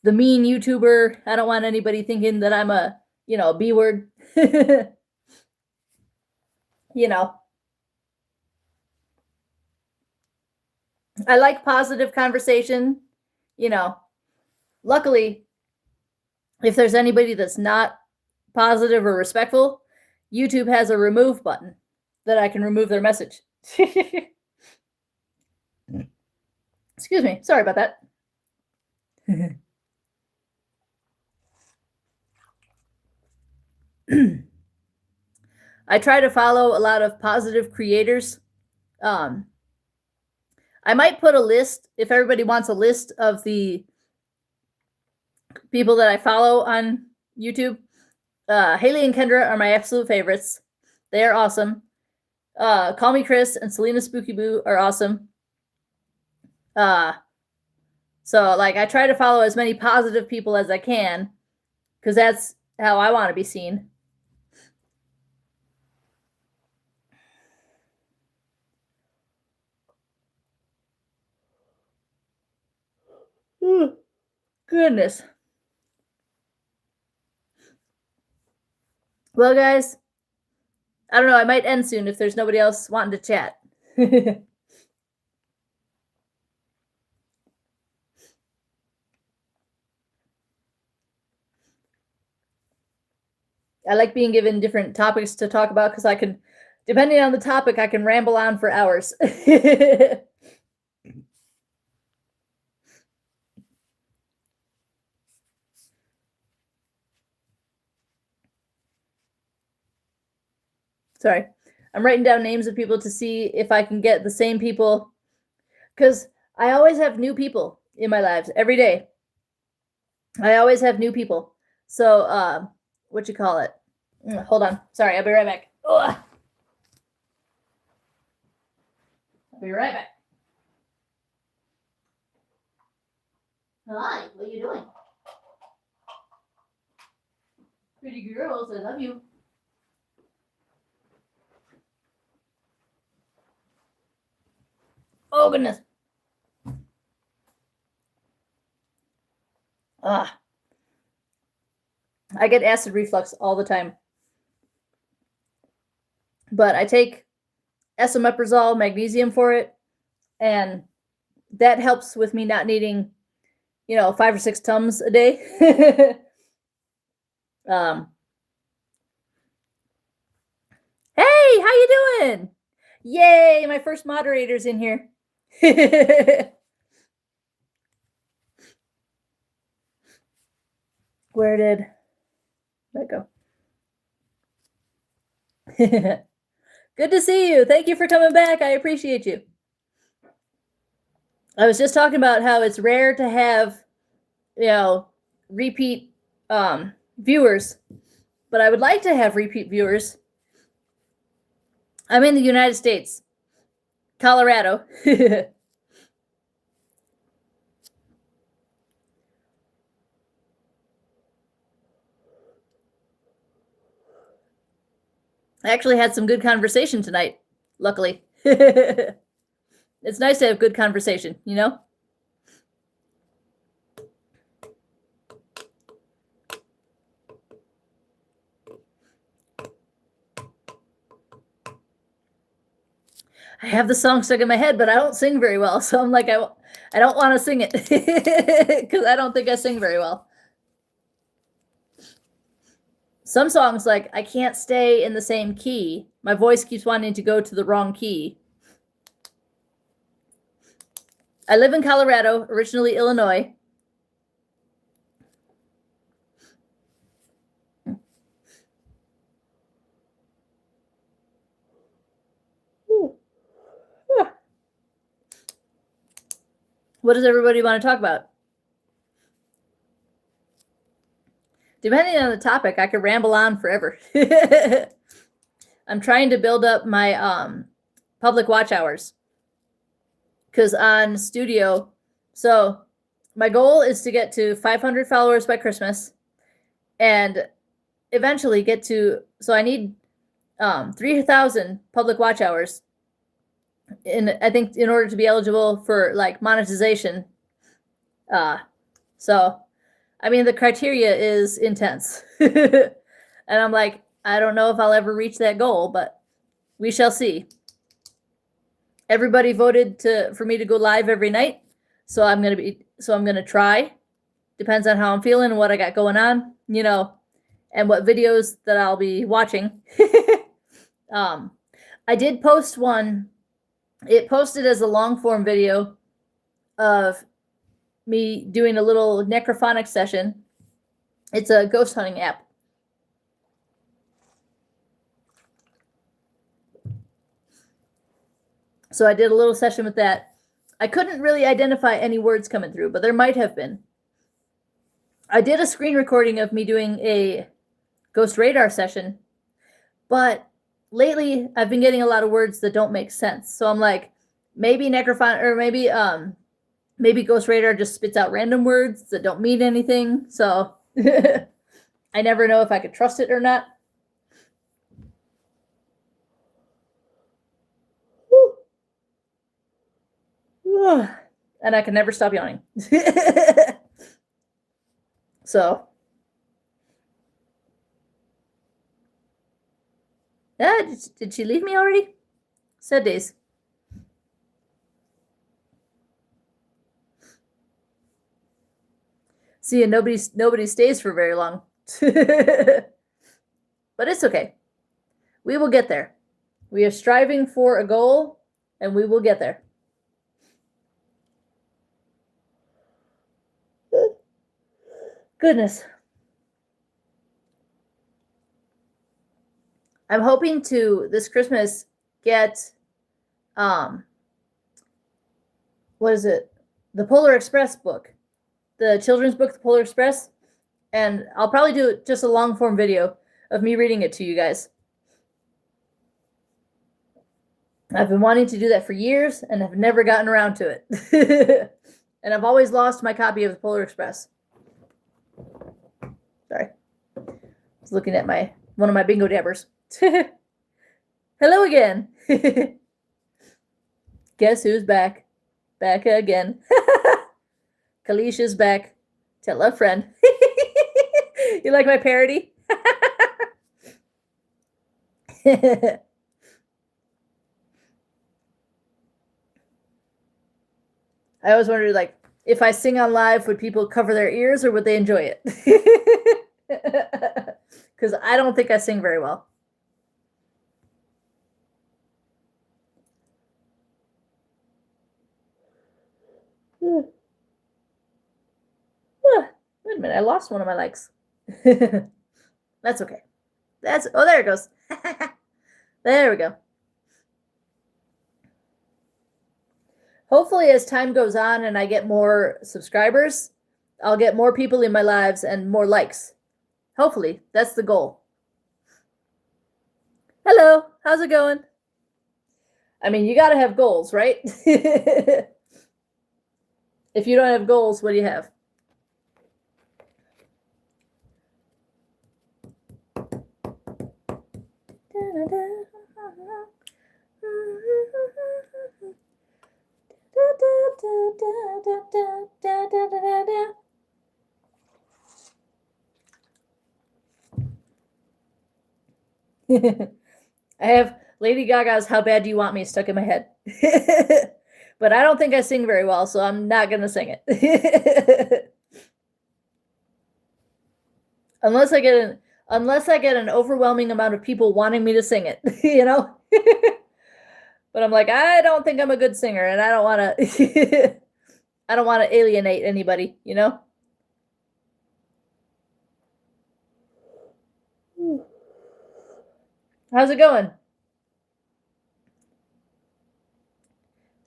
mean YouTuber. I don't want anybody thinking that I'm a, B word. you know, I like positive conversation. Luckily, if there's anybody that's not positive or respectful, YouTube has a remove button that I can remove their message. Excuse me. Sorry about that. I try to follow a lot of positive creators. I might put a list if everybody wants a list of the people that I follow on YouTube. Haley and Kendra are my absolute favorites. They are awesome. Call Me Chris and Selena Spooky Boo are awesome. So like I try to follow as many positive people as I can because that's how I want to be seen. Ooh, goodness. Well, guys, I don't know. I might end soon if there's nobody else wanting to chat. I like being given different topics to talk about because I can, depending on the topic, I can ramble on for hours. Sorry. I'm writing down names of people to see if I can get the same people because I always have new people in my lives every day. I always have new people. So, what you call it? Hold on. Sorry, I'll be right back. Ugh. I'll be right back. Hi, what are you doing? Pretty girls, I love you. Oh, goodness. I get acid reflux all the time. But I take esomeprazole, magnesium for it, and that helps with me not needing, 5 or 6 Tums a day. Hey, how you doing? Yay, my first moderator's in here. Where did that go? Good to see you. Thank you for coming back. I appreciate you. I was just talking about how it's rare to have, repeat viewers, but I would like to have repeat viewers. I'm in the United States, Colorado. I actually had some good conversation tonight, luckily. It's nice to have good conversation, I have the song stuck in my head, but I don't sing very well. So I'm like, I don't want to sing it because I don't think I sing very well. Some songs, like, I can't stay in the same key. My voice keeps wanting to go to the wrong key. I live in Colorado, originally Illinois. What does everybody want to talk about? Depending on the topic, I could ramble on forever. I'm trying to build up my public watch hours because on studio, so my goal is to get to 500 followers by Christmas, and eventually get to. So I need 3,000 public watch hours. I think in order to be eligible for like monetization. So I mean the criteria is intense, and I'm like, I don't know if I'll ever reach that goal, but we shall see. Everybody voted for me to go live every night, so I'm gonna try. Depends on how I'm feeling and what I got going on, and what videos that I'll be watching. I did post one. It posted as a long form video of me doing a little necrophonic session. It's a ghost hunting app. So I did a little session with that. I couldn't really identify any words coming through, but there might have been. I did a screen recording of me doing a ghost radar session, but lately I've been getting a lot of words that don't make sense. So I'm like, maybe necrophonic, or maybe ghost radar just spits out random words that don't mean anything. So I never know if I could trust it or not. And I can never stop yawning. So, yeah, did she leave me already? Sad days. See, and nobody stays for very long. But it's okay. We will get there. We are striving for a goal, and we will get there. Goodness. I'm hoping to this Christmas get what is it? The Polar Express book. The children's book, The Polar Express. And I'll probably do just a long form video of me reading it to you guys. I've been wanting to do that for years and have never gotten around to it. And I've always lost my copy of The Polar Express. Sorry. I was looking at one of my bingo dabbers. Hello again. Guess who's back? Back again. Kalisha's back. Tell a friend. You like my parody? I always wondered, like, if I sing on live, would people cover their ears or would they enjoy it? Because I don't think I sing very well. Wait a minute, I lost one of my likes. That's okay. Oh, there it goes. There we go. Hopefully, as time goes on and I get more subscribers, I'll get more people in my lives and more likes. Hopefully, that's the goal. Hello, how's it going? I mean, you got to have goals, right? If you don't have goals, what do you have? I have Lady Gaga's How Bad Do You Want Me stuck in my head. But I don't think I sing very well, so I'm not going to sing it. Unless I get an overwhelming amount of people wanting me to sing it, But I'm like, I don't think I'm a good singer, and I don't want to I don't want to alienate anybody, How's it going?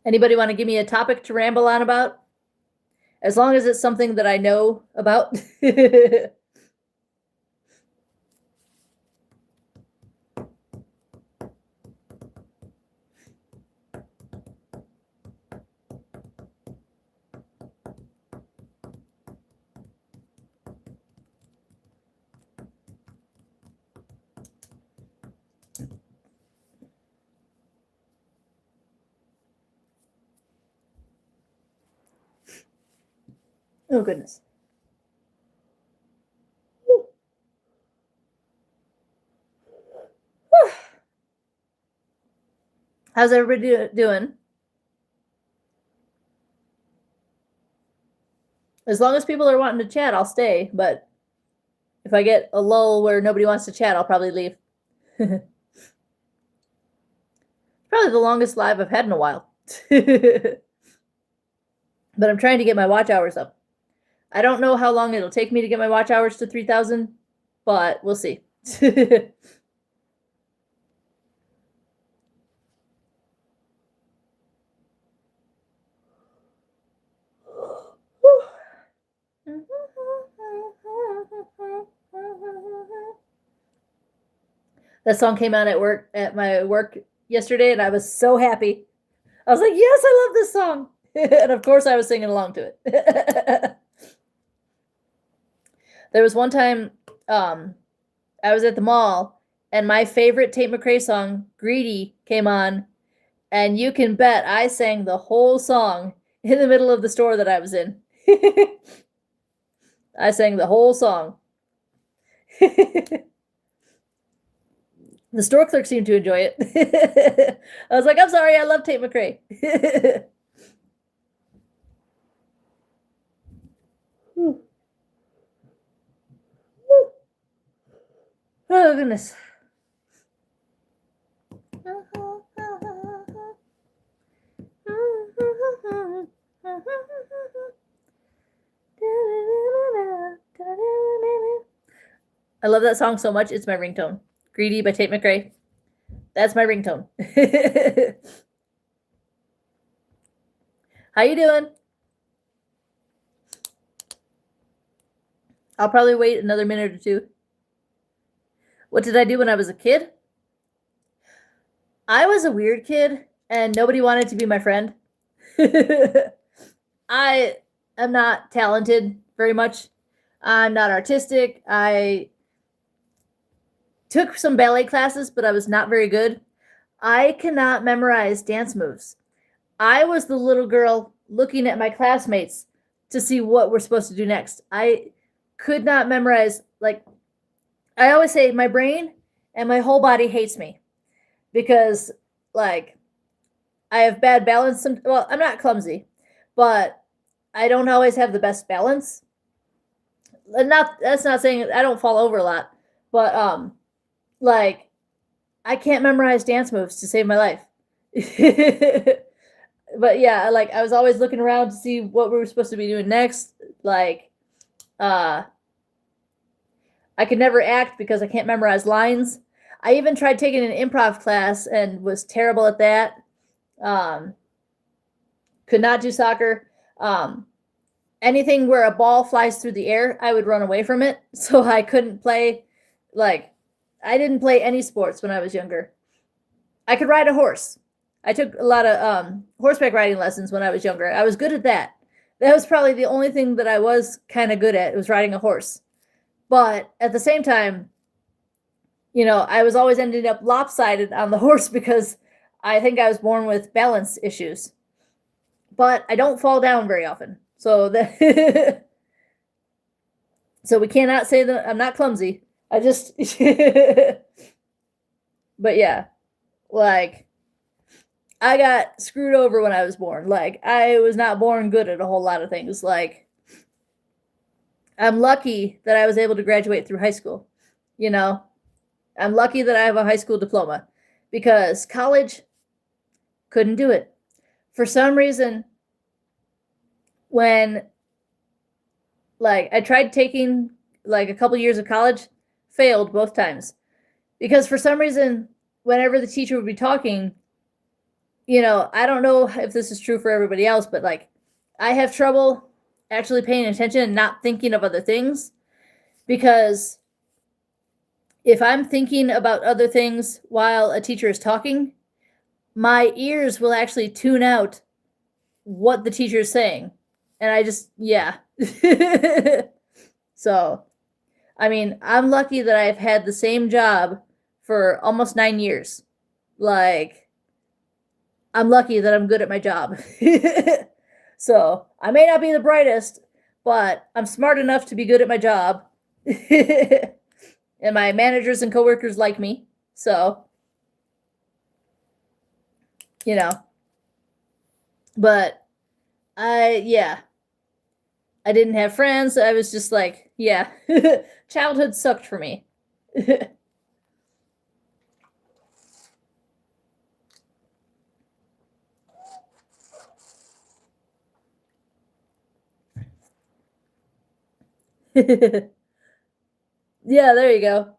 Anybody want to give me a topic to ramble on about? As long as it's something that I know about. Oh, goodness. How's everybody doing? As long as people are wanting to chat, I'll stay. But if I get a lull where nobody wants to chat, I'll probably leave. Probably the longest live I've had in a while. But I'm trying to get my watch hours up. I don't know how long it'll take me to get my watch hours to 3,000, but we'll see. That song came out at my work yesterday, and I was so happy. I was like, yes, I love this song. And of course I was singing along to it. There was one time I was at the mall, and my favorite Tate McRae song, Greedy, came on, and you can bet I sang the whole song in the middle of the store that I was in. I sang the whole song. The store clerk seemed to enjoy it. I was like, I'm sorry, I love Tate McRae. Oh, goodness. I love that song so much, it's my ringtone. Greedy by Tate McRae. That's my ringtone. How you doing? I'll probably wait another minute or two. What did I do when I was a kid? I was a weird kid, and nobody wanted to be my friend. I am not talented very much. I'm not artistic. I took some ballet classes, but I was not very good. I cannot memorize dance moves. I was the little girl looking at my classmates to see what we're supposed to do next. I could not memorize, like, I always say my brain and my whole body hates me because, like, I have bad balance. Well, I'm not clumsy, but I don't always have the best balance. That's not saying I don't fall over a lot, but like, I can't memorize dance moves to save my life. But yeah, like, I was always looking around to see what we were supposed to be doing next. Like, I could never act because I can't memorize lines. I even tried taking an improv class and was terrible at that. Could not do soccer. Anything where a ball flies through the air, I would run away from it. So I couldn't play, like, I didn't play any sports when I was younger. I could ride a horse. I took a lot of horseback riding lessons when I was younger. I was good at that. That was probably the only thing that I was kind of good at, was riding a horse. But at the same time, you know, I was always ending up lopsided on the horse because I think I was born with balance issues. But I don't fall down very often. So that so we cannot say that I'm not clumsy. I just but yeah, like, I got screwed over when I was born. Like, I was not born good at a whole lot of things. Like, I'm lucky that I was able to graduate through high school. You know, I'm lucky that I have a high school diploma, because college, couldn't do it. For some reason, when, like, I tried taking, like, a couple years of college, failed both times. Because for some reason, whenever the teacher would be talking, you know, I don't know if this is true for everybody else, but, like, I have trouble actually paying attention and not thinking of other things, because if I'm thinking about other things while a teacher is talking, my ears will actually tune out what the teacher is saying. And I just, yeah. So, I mean, I'm lucky that I've had the same job for almost 9 years. Like, I'm lucky that I'm good at my job. So, I may not be the brightest, but I'm smart enough to be good at my job. And my managers and coworkers like me. So, you know, but yeah, I didn't have friends. I was just like, yeah, childhood sucked for me. Yeah, there you go.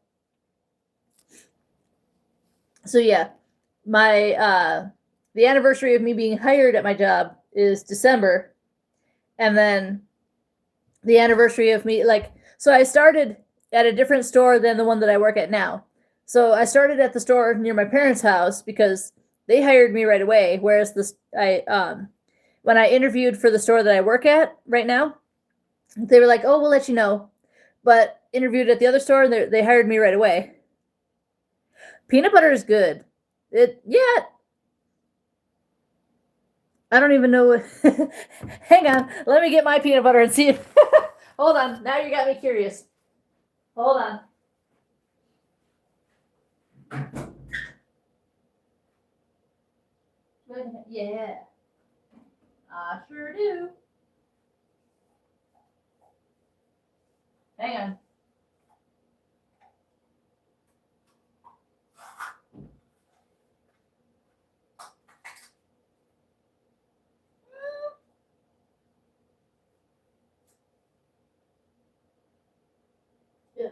So yeah, my the anniversary of me being hired at my job is December, and then the anniversary of me, like, so I started at a different store than the one that I work at now. So I started at the store near my parents' house because they hired me right away, whereas this I when I interviewed for the store that I work at right now, they were like, "Oh, we'll let you know," but interviewed at the other store and they hired me right away. Peanut butter is good. It yeah. I don't even know what. Hang on, let me get my peanut butter and see if. Hold on, now you got me curious. Hold on. Yeah, I sure do. Hang on. Ugh.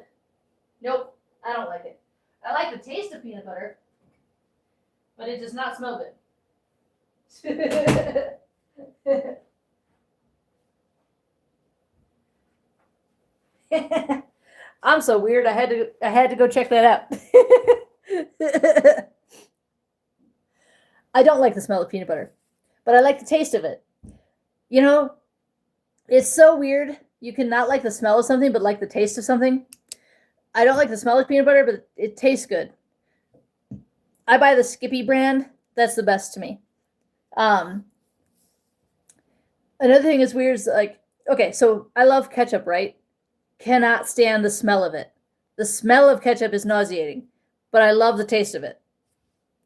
Nope, I don't like it. I like the taste of peanut butter, but it does not smell good. I'm so weird. I had to go check that out. I don't like the smell of peanut butter, but I like the taste of it. You know, it's so weird. You cannot like the smell of something, but like the taste of something. I don't like the smell of peanut butter, but it tastes good. I buy the Skippy brand. That's the best to me. Um, Another thing is weird is like, okay, so I love ketchup, right? Cannot stand the smell of it. The smell of ketchup is nauseating, but I love the taste of it.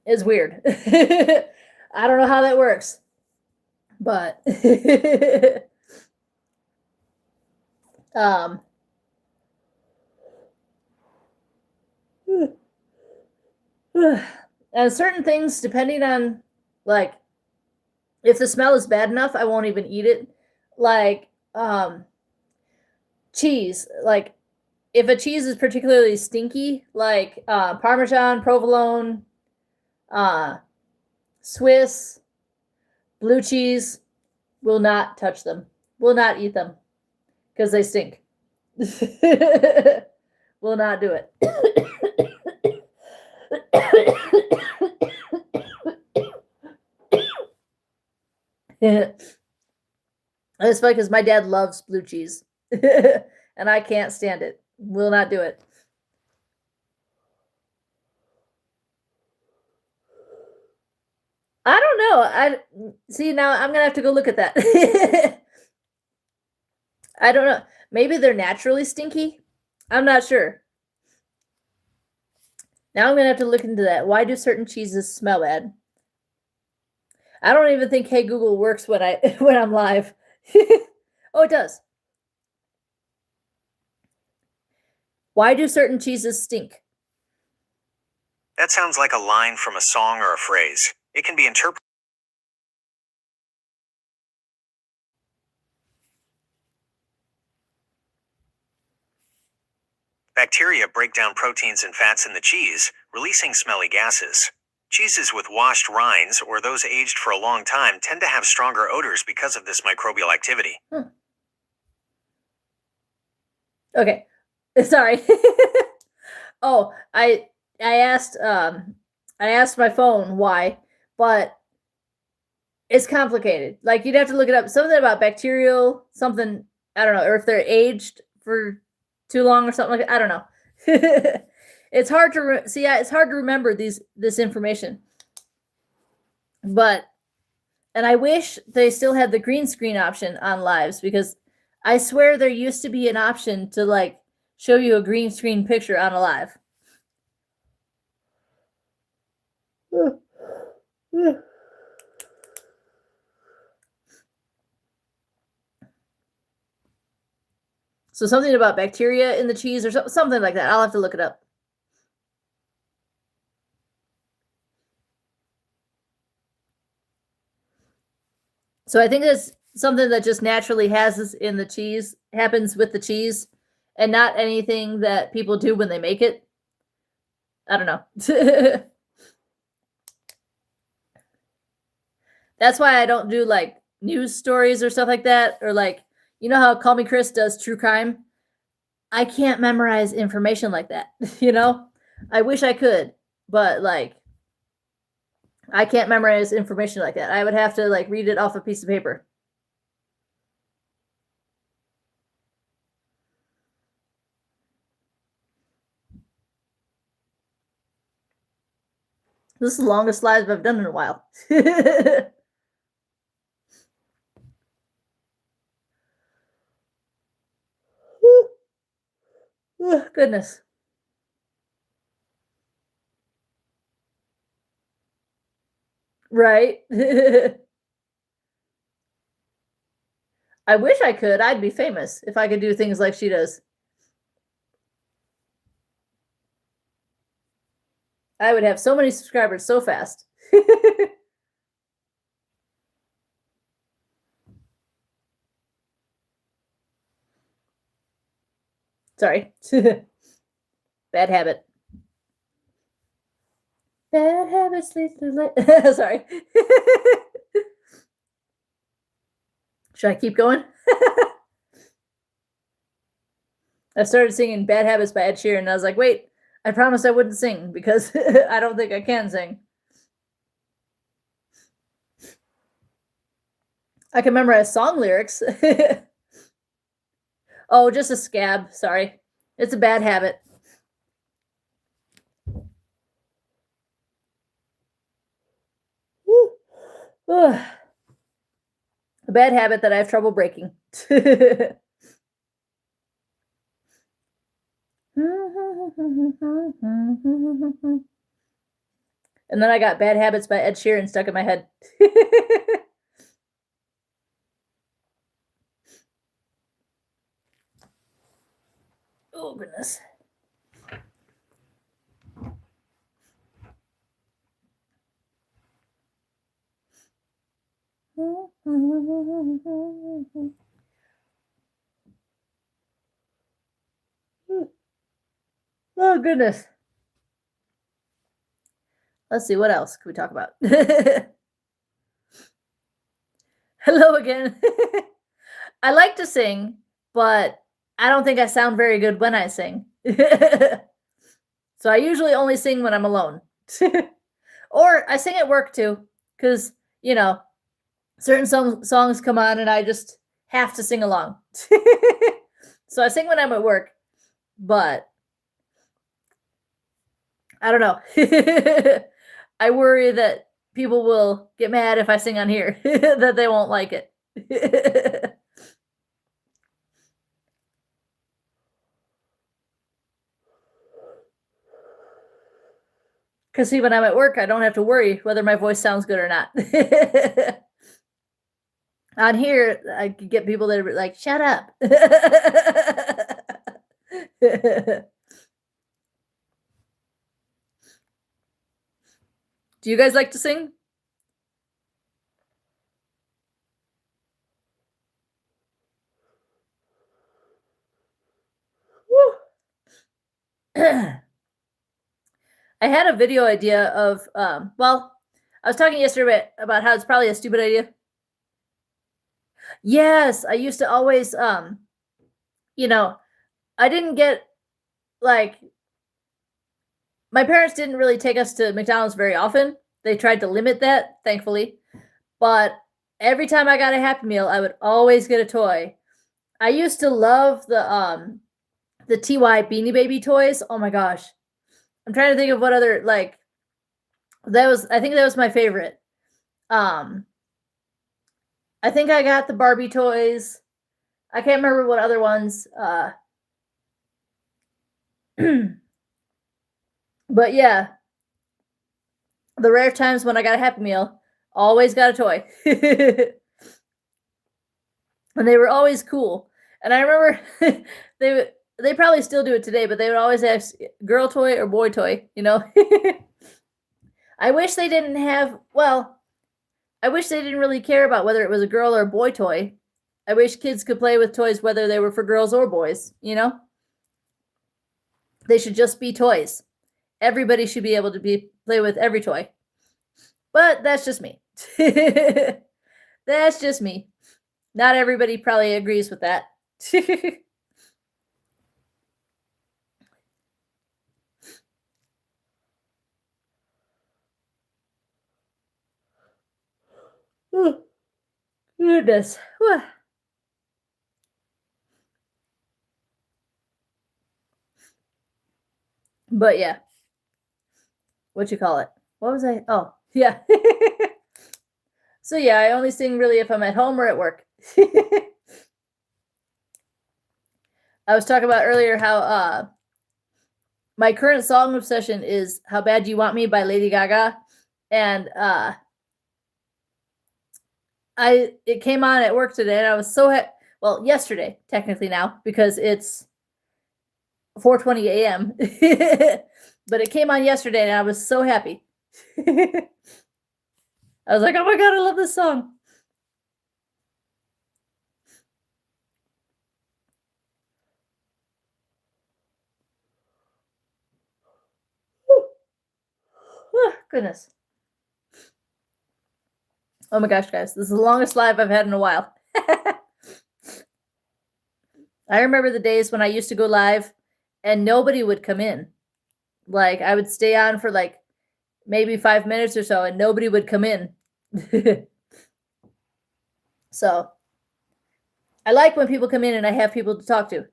It's weird. I don't know how that works, but um, and certain things, depending on like if the smell is bad enough, I won't even eat it. Like cheese, like if a cheese is particularly stinky, like Parmesan, provolone, uh, Swiss, blue cheese, will not touch them. Will not eat them because they stink. Will not do it. It's funny because my dad loves blue cheese, and I can't stand it. Will not do it. I don't know. I see now. I'm gonna have to go look at that. I don't know. Maybe they're naturally stinky. I'm not sure. Now I'm gonna have to look into that. Why do certain cheeses smell bad? I don't even think Hey Google works when I when I'm live. Oh, it does. Why do certain cheeses stink? That sounds like a line from a song or a phrase. It can be interpreted. Bacteria break down proteins and fats in the cheese, releasing smelly gases. Cheeses with washed rinds or those aged for a long time tend to have stronger odors because of this microbial activity. Okay. Sorry. Oh, I asked my phone why, but it's complicated. Like you'd have to look it up. Something about bacterial, something I don't know, or if they're aged for too long or something like that. I don't know. It's hard to see. It's hard to remember this information. But and I wish they still had the green screen option on lives because I swear there used to be an option to like show you a green screen picture on a live. So something about bacteria in the cheese or something like that. I'll have to look it up. So I think it's something that just naturally has in the cheese, happens with the cheese, and not anything that people do when they make it. I don't know. That's why I don't do like news stories or stuff like that, or like, you know how Call Me Chris does true crime? I can't memorize information like that, you know? I wish I could, but like I can't memorize information like that. I would have to like read it off a piece of paper. This is the longest live I've done in a while. Oh, goodness. Right? I wish I could. I'd be famous if I could do things like she does. I would have so many subscribers so fast. Sorry. Bad habit. Bad habits lead to late. Sorry. Should I keep going? I started singing Bad Habits by Ed Sheeran, and I was like, wait, I promised I wouldn't sing because I don't think I can sing. I can memorize song lyrics. Oh, just a scab. Sorry. It's a bad habit. A bad habit that I have trouble breaking. And then I got Bad Habits by Ed Sheeran stuck in my head. Oh, goodness. Oh, goodness. Let's see, what else can we talk about? Hello again. I like to sing, but I don't think I sound very good when I sing. So I usually only sing when I'm alone. Or I sing at work too, because, you know, certain songs come on and I just have to sing along. So I sing when I'm at work, but I don't know. I worry that people will get mad if I sing on here, that they won't like it. Because see, when I'm at work, I don't have to worry whether my voice sounds good or not. On here, I could get people that are like, shut up. Do you guys like to sing? I had a video idea of, well, I was talking yesterday about how it's probably a stupid idea. Yes, I used to always, you know, I didn't get like, my parents didn't really take us to McDonald's very often. They tried to limit that, thankfully. But every time I got a Happy Meal, I would always get a toy. I used to love the TY Beanie Baby toys. Oh my gosh. I'm trying to think of what other like I think that was my favorite. I think I got the Barbie toys. I can't remember what other ones. But yeah, the rare times when I got a Happy Meal, always got a toy. And they were always cool. And I remember they probably still do it today, but they would always ask girl toy or boy toy, you know. I wish they didn't have, well, I wish they didn't really care about whether it was a girl or a boy toy. I wish kids could play with toys whether they were for girls or boys, you know? They should just be toys. Everybody should be able to play with every toy. But that's just me. That's just me. Not everybody probably agrees with that. Oh, goodness. But yeah. What you call it? What was I? Oh, yeah. So yeah, I only sing really if I'm at home or at work. I was talking about earlier how my current song obsession is How Bad You Want Me by Lady Gaga. And it came on at work today and I was so well, yesterday, technically now, because it's 4:20 a.m. But it came on yesterday and I was so happy. I was like, oh my God, I love this song. Oh, goodness. Oh my gosh, guys, this is the longest live I've had in a while. I remember the days when I used to go live and nobody would come in. Like I would stay on for like maybe 5 minutes or so and nobody would come in. So I like when people come in and I have people to talk to.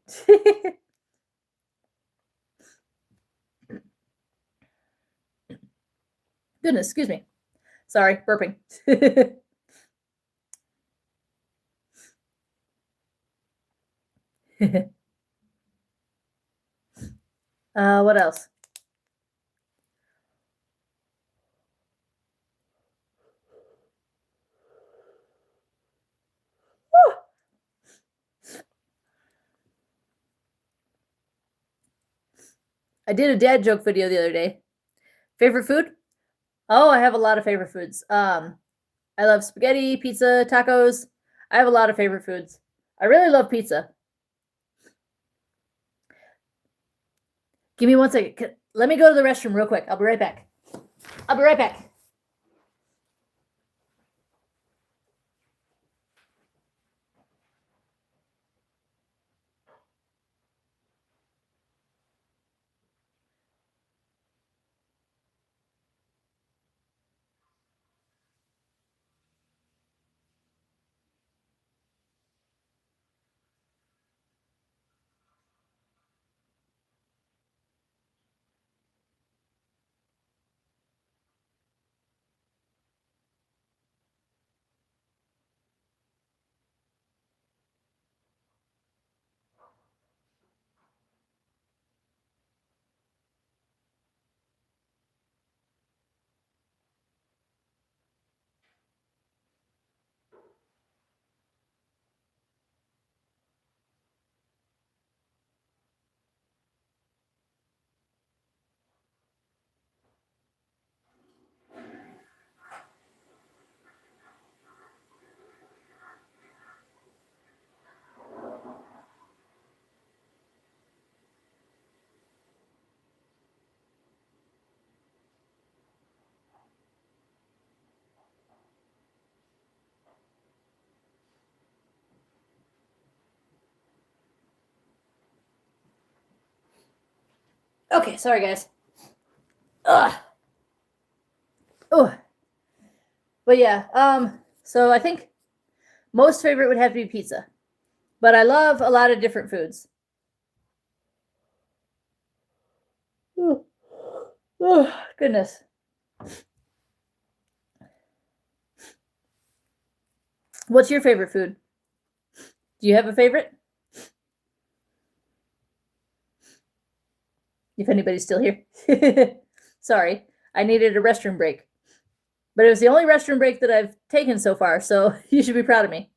Goodness, excuse me. Sorry, burping. What else? Woo! I did a dad joke video the other day. Favorite food? Oh, I have a lot of favorite foods. I love spaghetti, pizza, tacos. I have a lot of favorite foods. I really love pizza. Give me 1 second. Let me go to the restroom real quick. I'll be right back. I'll be right back. Okay, sorry guys. Ugh. Oh. But yeah, so I think most favorite would have to be pizza. But I love a lot of different foods. Oh, goodness. What's your favorite food? Do you have a favorite? If anybody's still here. Sorry, I needed a restroom break. But it was the only restroom break that I've taken so far, so you should be proud of me.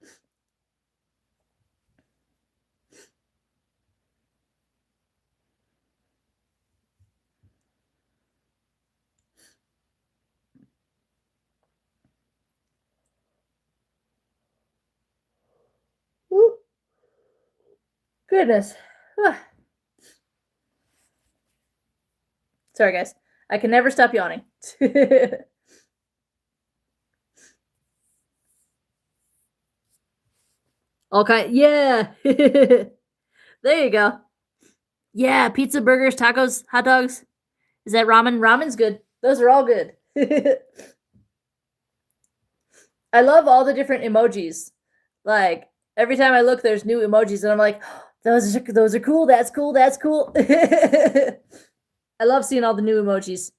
Woo. Goodness. Sorry, guys. I can never stop yawning. Okay, yeah. There you go. Yeah, pizza, burgers, tacos, hot dogs. Is that ramen? Ramen's good. Those are all good. I love all the different emojis. Like every time I look, there's new emojis, and I'm like, oh, those are cool. That's cool. That's cool. I love seeing all the new emojis.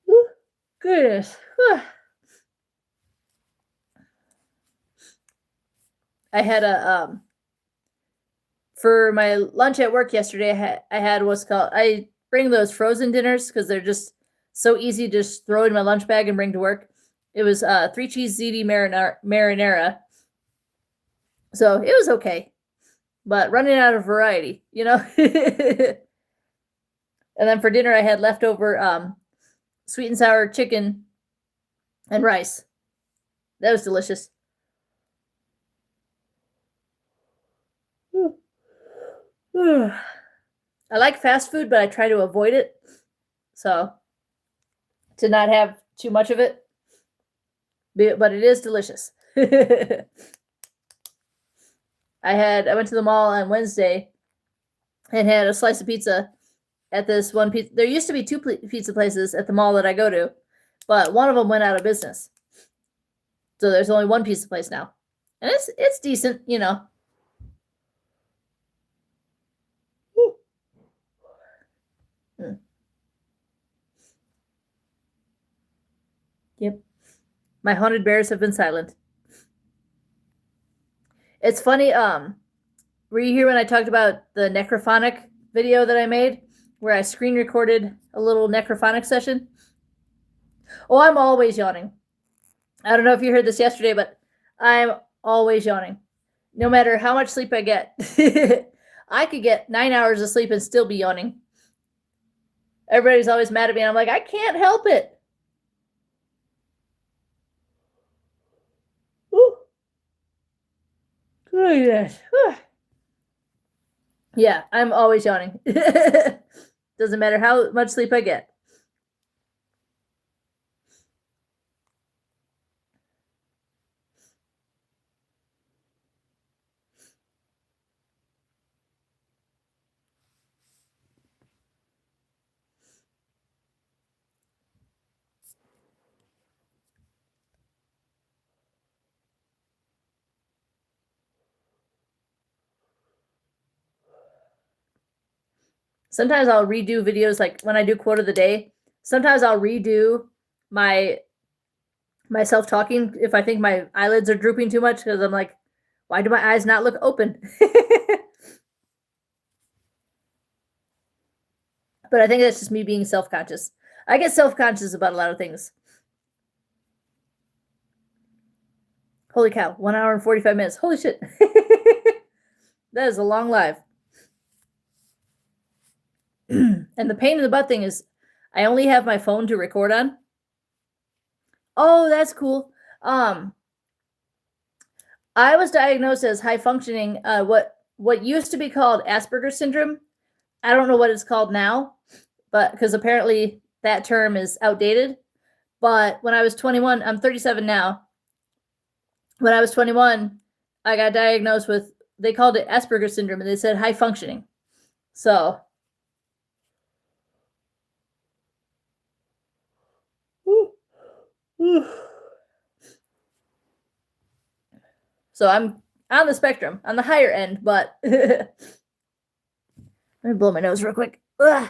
Woo, goodness. I had a for my lunch at work yesterday. I had what's called, I bring those frozen dinners because they're just so easy to just throw in my lunch bag and bring to work. It was 3-cheese ziti marinara. So it was okay, but running out of variety, you know. And then for dinner, I had leftover sweet and sour chicken and rice. That was delicious. I like fast food, but I try to avoid it. So to not have too much of it, but it is delicious. I went to the mall on Wednesday and had a slice of pizza at this one pizza. There used to be two pizza places at the mall that I go to, but one of them went out of business. So there's only one pizza place now. And it's decent, you know. Yep. My haunted bears have been silent. It's funny, were you here when I talked about the necrophonic video that I made where I screen recorded a little necrophonic session? Oh, I'm always yawning. I don't know if you heard this yesterday, but I'm always yawning. No matter how much sleep I get. I could get 9 hours of sleep and still be yawning. Everybody's always mad at me, and I'm like, I can't help it. Ooh. Goodness. Yeah, I'm always yawning. Doesn't matter how much sleep I get. Sometimes I'll redo videos, like when I do quote of the day. Sometimes I'll redo myself talking if I think my eyelids are drooping too much, because I'm like, why do my eyes not look open? But I think that's just me being self-conscious. I get self-conscious about a lot of things. Holy cow, 1 hour and 45 minutes. Holy shit. That is a long live. And the pain in the butt thing is I only have my phone to record on. Oh, that's cool. I was diagnosed as high functioning, what used to be called Asperger's syndrome. I don't know what it's called now, but because apparently that term is outdated. But when I was 21, I'm 37 now. When I was 21, I got diagnosed with, they called it Asperger's syndrome, and they said high functioning. So I'm on the spectrum, on the higher end, but let me blow my nose real quick. Ugh.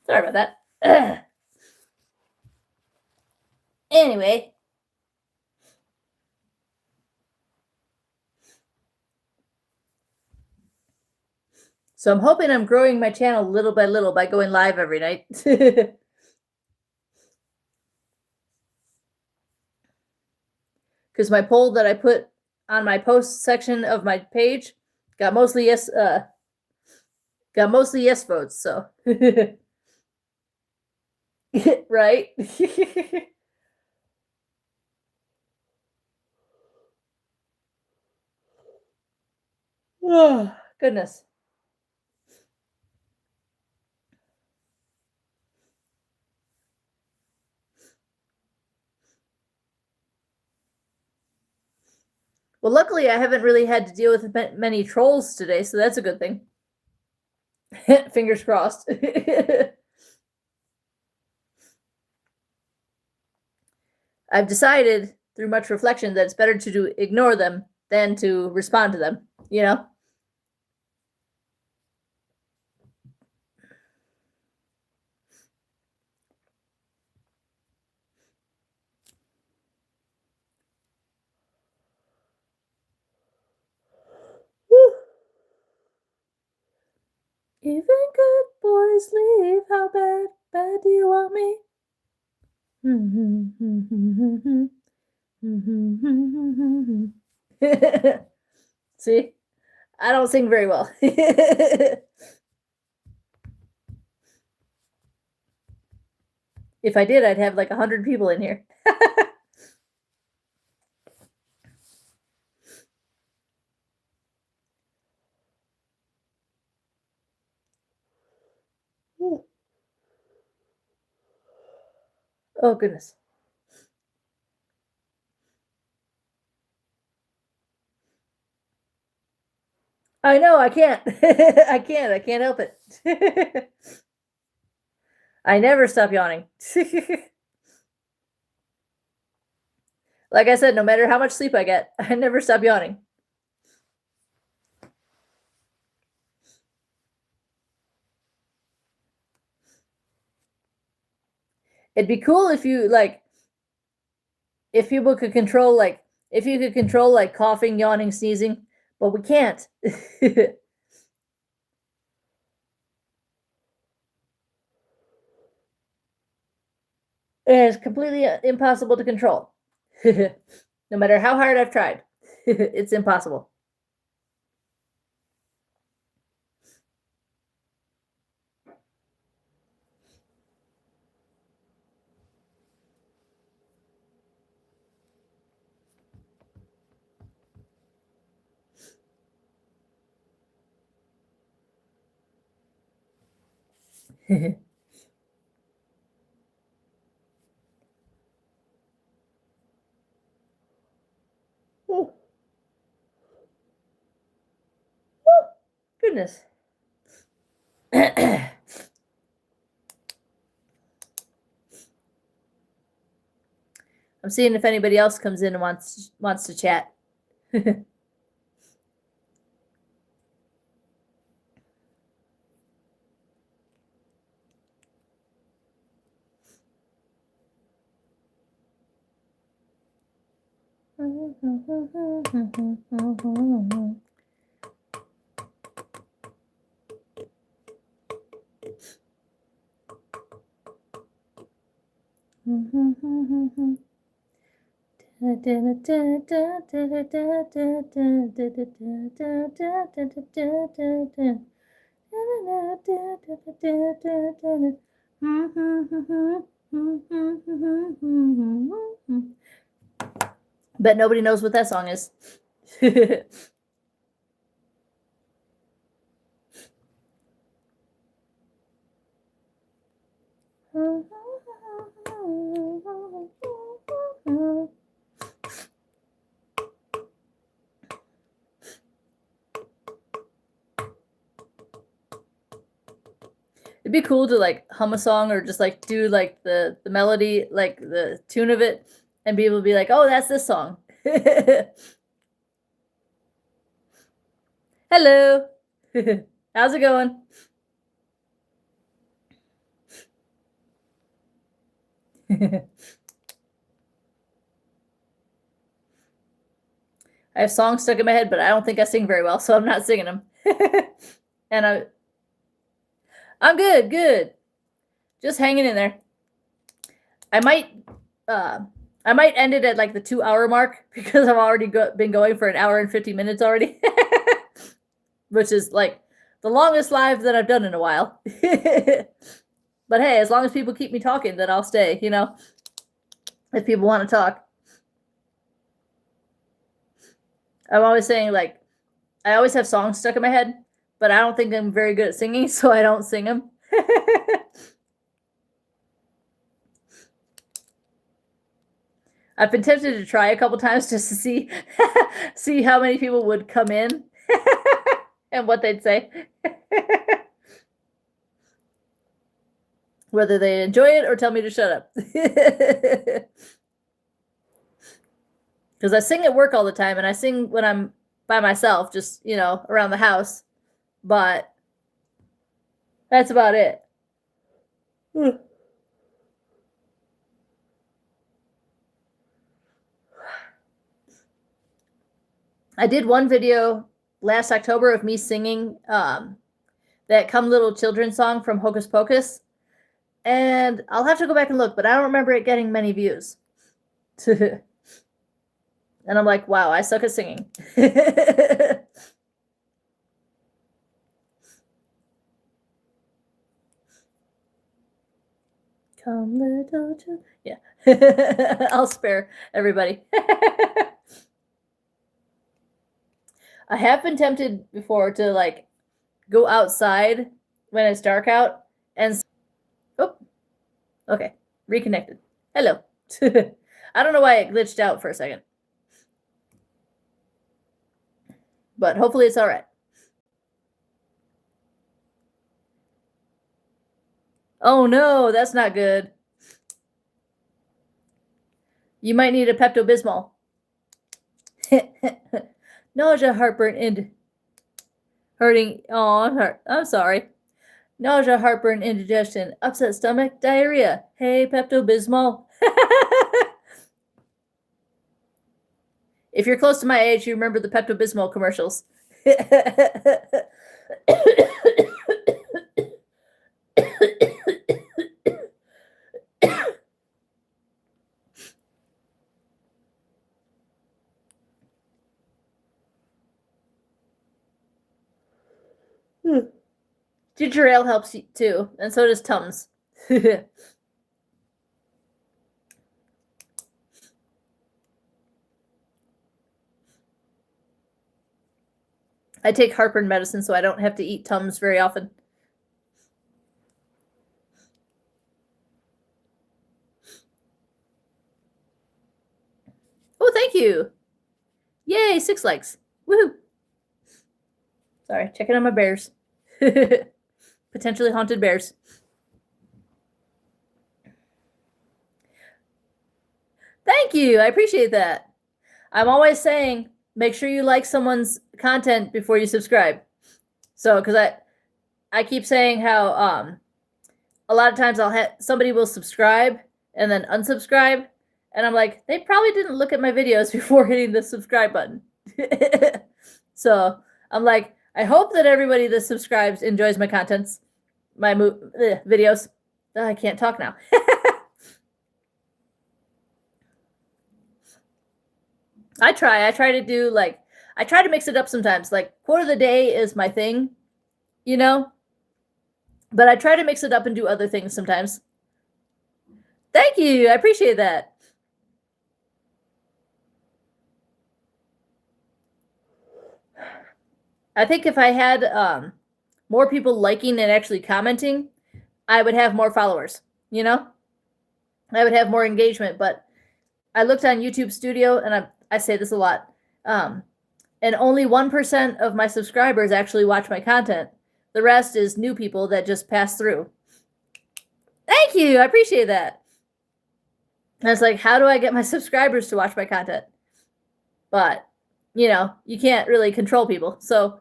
Sorry about that. Anyway. So I'm hoping I'm growing my channel little by little by going live every night. Because my poll that I put on my post section of my page got mostly yes votes, so right. Oh, goodness. Well, luckily I haven't really had to deal with many trolls today, so that's a good thing. Fingers crossed. I've decided through much reflection that it's better to ignore them than to respond to them, you know? Woo. Even good boys leave. How bad do you want me? See, I don't sing very well. If I did, I'd have like 100 people in here. Oh, goodness. I know, I can't. I can't help it. I never stop yawning. Like I said, no matter how much sleep I get, I never stop yawning. It'd be cool if you if people could control if you could control coughing, yawning, sneezing, but we can't. It's completely impossible to control. No matter how hard I've tried, it's impossible. Oh, goodness. I'm seeing if anybody else comes in and wants to chat. Bet nobody knows what that song is. It'd be cool to hum a song or just do the melody, the tune of it, and people be like, "Oh, that's this song." Hello. How's it going? I have songs stuck in my head, but I don't think I sing very well, so I'm not singing them. And I'm good, good. Just hanging in there. I might end it at like the 2-hour mark because I've already been going for 1 hour and 50 minutes already, which is like the longest live that I've done in a while. But hey, as long as people keep me talking, then I'll stay, you know, if people want to talk. I'm always saying, like, I always have songs stuck in my head, but I don't think I'm very good at singing, so I don't sing them. I've been tempted to try a couple times just to see how many people would come in and what they'd say. Whether they enjoy it or tell me to shut up. Because I sing at work all the time, and I sing when I'm by myself, just, you know, around the house. But that's about it. I did one video last October of me singing that Come Little Children song from Hocus Pocus. And I'll have to go back and look, but I don't remember it getting many views. And I'm like, wow, I suck at singing. Come little children. Yeah. I'll spare everybody. I have been tempted before to like go outside when it's dark out and oh, okay, reconnected. Hello. I don't know why it glitched out for a second. But hopefully it's all right. Oh no, that's not good. You might need a Pepto-Bismol. Nausea, heartburn, and hurting. Oh, I'm sorry. Nausea, heartburn, indigestion, upset stomach, diarrhea. Hey, Pepto-Bismol. If you're close to my age, you remember the Pepto-Bismol commercials. Ginger ale helps you too, and so does Tums. I take heartburn medicine, so I don't have to eat Tums very often. Oh, thank you. Yay, 6 likes. Woohoo. Sorry, checking on my bears. Potentially haunted bears. Thank you. I appreciate that. I'm always saying, make sure you like someone's content before you subscribe. So, because I keep saying how a lot of times somebody will subscribe and then unsubscribe, and I'm like, they probably didn't look at my videos before hitting the subscribe button. So I'm like, I hope that everybody that subscribes enjoys my contents, my videos. I can't talk now. I try to do like, I try to mix it up sometimes. Like quote of the day is my thing, you know, but I try to mix it up and do other things sometimes. Thank you. I appreciate that. I think if I had more people liking and actually commenting, I would have more followers, you know? I would have more engagement, but I looked on YouTube Studio, and I say this a lot, and only 1% of my subscribers actually watch my content. The rest is new people that just pass through. Thank you. I appreciate that. And it's like, how do I get my subscribers to watch my content? But, you know, you can't really control people. So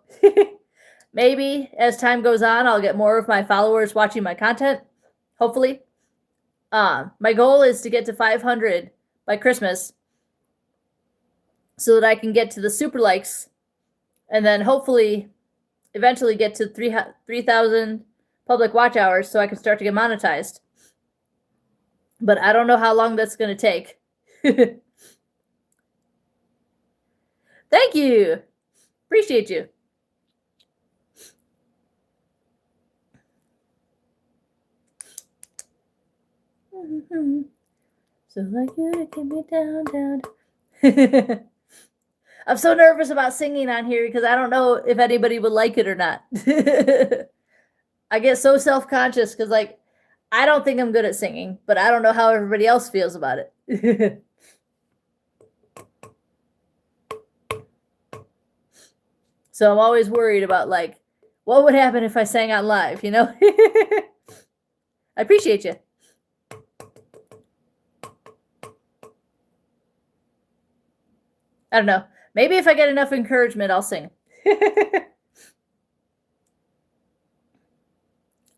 maybe as time goes on, I'll get more of my followers watching my content. Hopefully. My goal is to get to 500 by Christmas so that I can get to the super likes and then hopefully eventually get to 3,000 public watch hours so I can start to get monetized. But I don't know how long that's going to take. Thank you. Appreciate you. So like you to get me down. I'm so nervous about singing on here because I don't know if anybody would like it or not. I get so self-conscious because like I don't think I'm good at singing, but I don't know how everybody else feels about it. So I'm always worried about like what would happen if I sang on live, you know? I appreciate you. I don't know. Maybe if I get enough encouragement, I'll sing.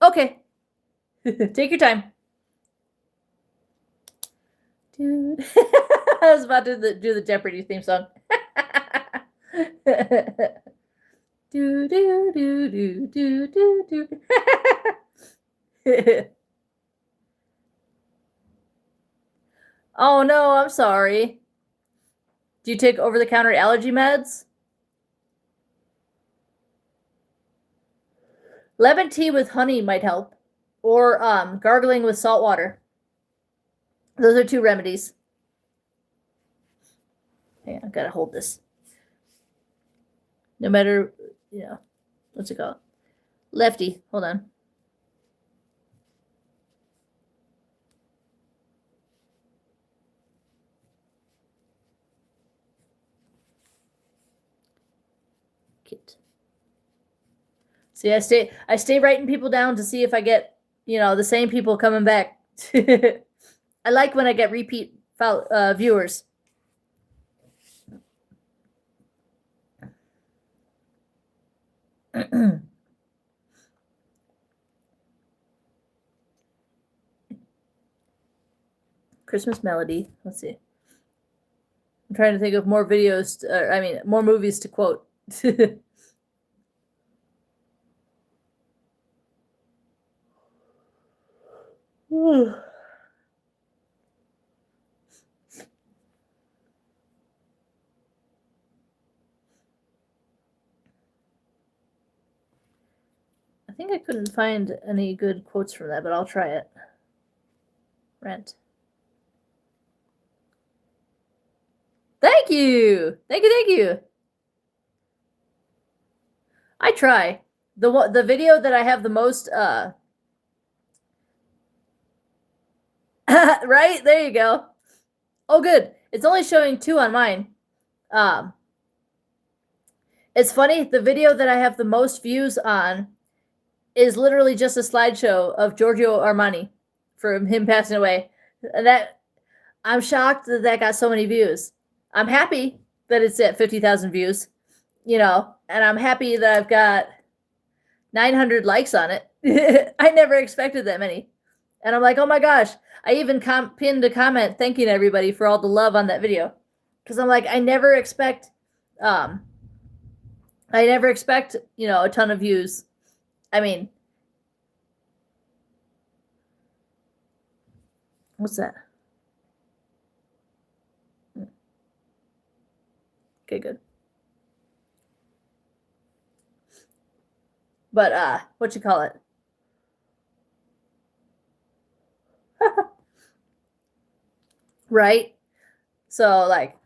Okay. Take your time. Dude. I was about to do the Jeopardy theme song. Do do do do do do do. Oh no, I'm sorry. Do you take over-the-counter allergy meds? Lemon tea with honey might help, or gargling with salt water. Those are 2 remedies. Hang on, I've got to hold this. No matter, you know, what's it called? Lefty, hold on. Kit. See, I stay writing people down to see if I get, you know, the same people coming back. I like when I get repeat viewers. Christmas melody. Let's see. I'm trying to think of more videos. More movies to quote. I think I couldn't find any good quotes from that, but I'll try it. Rent. Thank you. Thank you. I try. The video that I have the most right? There you go. Oh good. It's only showing 2 on mine. It's funny, the video that I have the most views on is literally just a slideshow of Giorgio Armani from him passing away. And that I'm shocked that that got so many views. I'm happy that it's at 50,000 views, you know, and I'm happy that I've got 900 likes on it. I never expected that many. And I'm like, oh my gosh. I even pinned a comment thanking everybody for all the love on that video. Because I'm like, I never expect, you know, a ton of views. I mean, what's that? Okay, good. But what you call it? Right? So like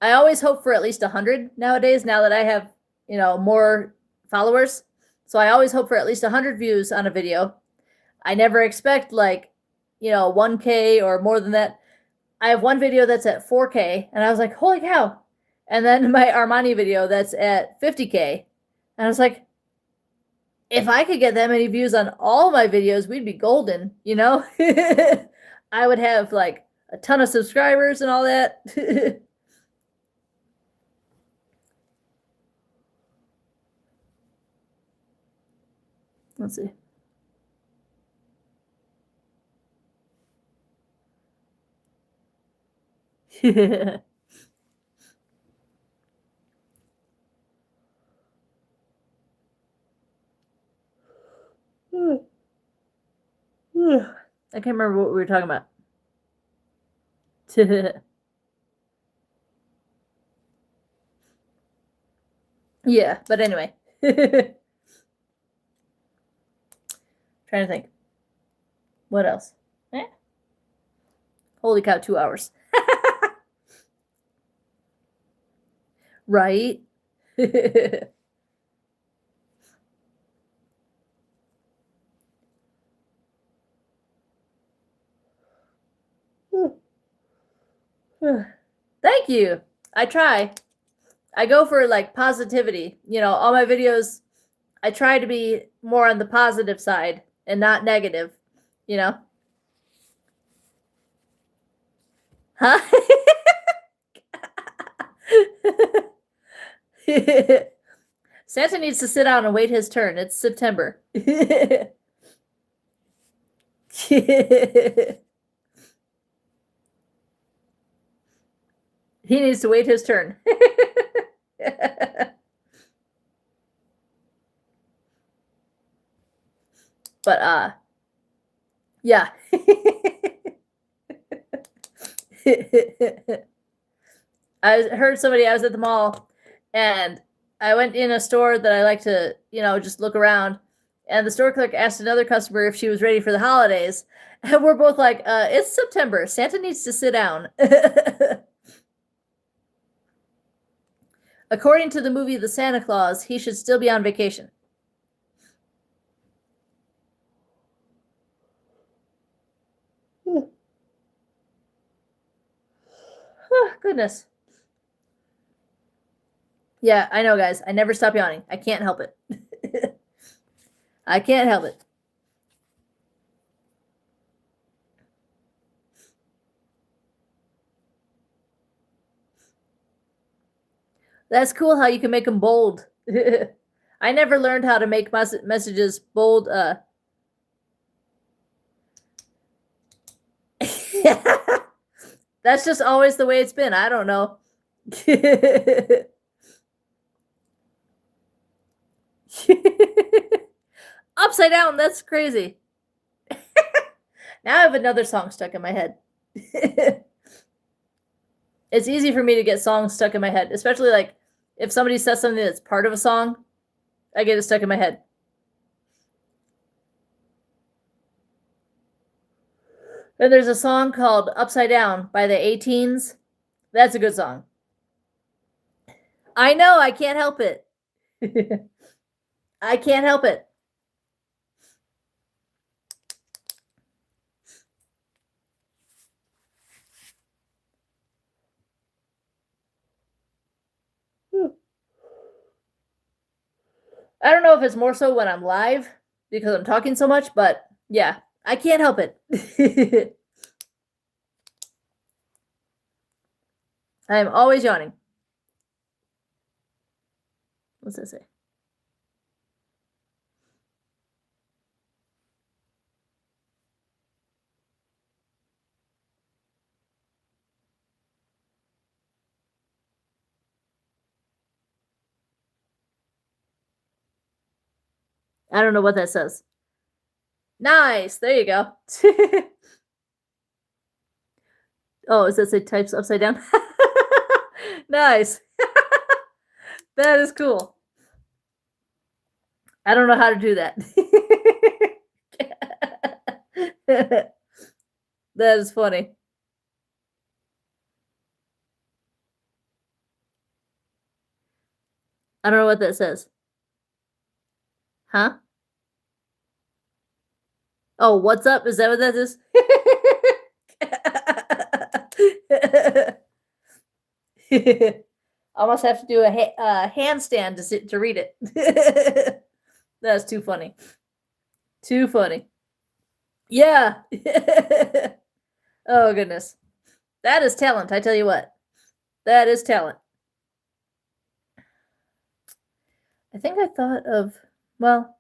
I always hope for at least 100 nowadays now that I have, you know, more followers. So I always hope for at least 100 views on a video. I never expect like, you know, 1K or more than that. I have one video that's at 4K and I was like, holy cow. And then my Armani video that's at 50K. And I was like, if I could get that many views on all my videos, we'd be golden, you know? I would have like a ton of subscribers and all that. Let's see. I can't remember what we were talking about. Yeah, but anyway. Trying to think. What else? Eh? Holy cow, 2 hours. Right? Thank you. I try. I go for like positivity. You know, all my videos, I try to be more on the positive side and not negative, you know? Huh? Santa needs to sit down and wait his turn. It's September. He needs to wait his turn. But yeah. I heard somebody, I was at the mall and I went in a store that I like to, you know, just look around. And the store clerk asked another customer if she was ready for the holidays. And we're both like, it's September. Santa needs to sit down. According to the movie The Santa Claus, he should still be on vacation. Oh, goodness. Yeah, I know, guys. I never stop yawning. I can't help it. I can't help it. That's cool how you can make them bold. I never learned how to make messages bold. That's just always the way it's been. I don't know. Upside down. That's crazy. Now I have another song stuck in my head. It's easy for me to get songs stuck in my head, especially like if somebody says something that's part of a song, I get it stuck in my head. And there's a song called Upside Down by the 18s. That's a good song. I know, I can't help it. I can't help it. I don't know if it's more so when I'm live because I'm talking so much, but yeah, I can't help it. I am always yawning. What's that say? I don't know what that says. Nice. There you go. Oh, is that say types upside down? Nice. That is cool. I don't know how to do that. That is funny. I don't know what that says. Huh? Oh, what's up? Is that what that is? Almost have to do a handstand to read it. That's too funny. Too funny. Yeah. Oh, goodness. That is talent, I tell you what. That is talent. I think I thought of, well,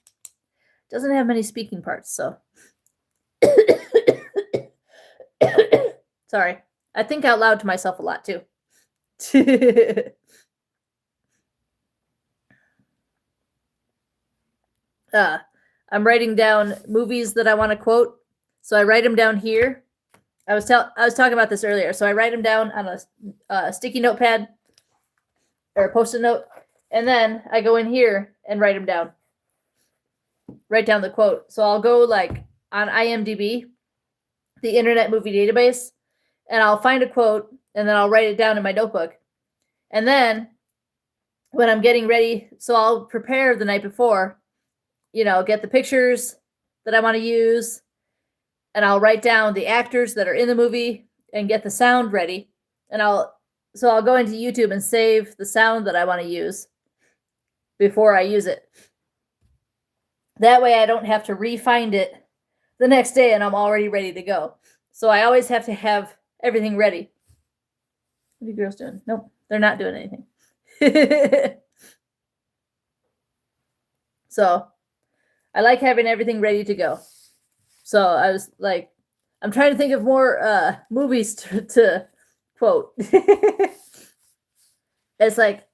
doesn't have many speaking parts, so. Sorry. I think out loud to myself a lot too. I'm writing down movies that I want to quote, so I write them down here. I was talking about this earlier, so I write them down on a sticky notepad or a post-it note, and then I go in here and write them down. Write down the quote. So I'll go like on IMDb, the Internet Movie Database, and I'll find a quote, and then I'll write it down in my notebook. And then when I'm getting ready, so I'll prepare the night before, get the pictures that I want to use, and I'll write down the actors that are in the movie and get the sound ready. And I'll go into YouTube and save the sound that I want to use before I use it. That way I don't have to re-find it the next day and I'm already ready to go. So I always have to have everything ready. What are you girls doing? Nope, they're not doing anything. So I like having everything ready to go. So I was like, I'm trying to think of more movies to quote. It's like,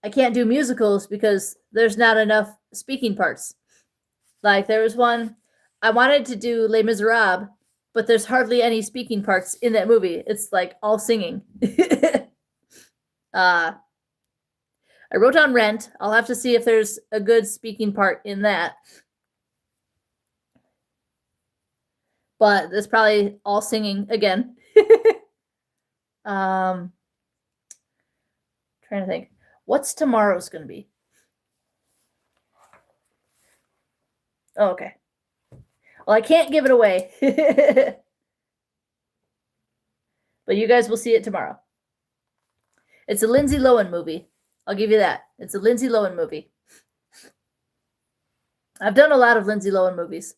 I can't do musicals because there's not enough speaking parts. Like there was one, I wanted to do Les Miserables, but there's hardly any speaking parts in that movie. It's like all singing. I wrote down Rent. I'll have to see if there's a good speaking part in that. But it's probably all singing again. Trying to think. What's tomorrow's going to be? Oh, okay. Well, I can't give it away. But you guys will see it tomorrow. It's a Lindsay Lohan movie. I'll give you that. It's a Lindsay Lohan movie. I've done a lot of Lindsay Lohan movies.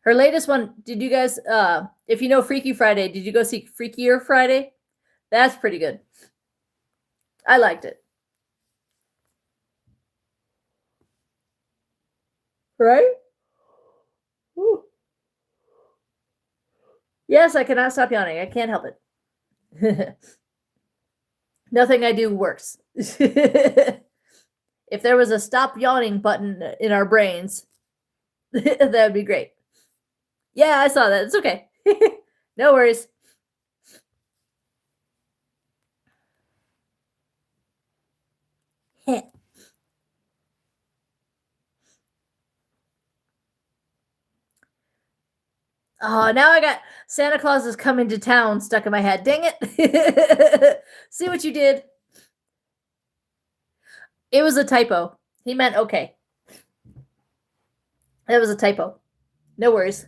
Her latest one, did you guys, if you know Freaky Friday, did you go see Freakier Friday? That's pretty good. I liked it. Right? Woo. Yes, I cannot stop yawning. I can't help it. Nothing I do works. If there was a stop yawning button in our brains, that would be great. Yeah, I saw that. It's okay. No worries. Oh, now I got Santa Claus is coming to town stuck in my head. Dang it. See what you did? It was a typo. He meant okay. That was a typo. No worries.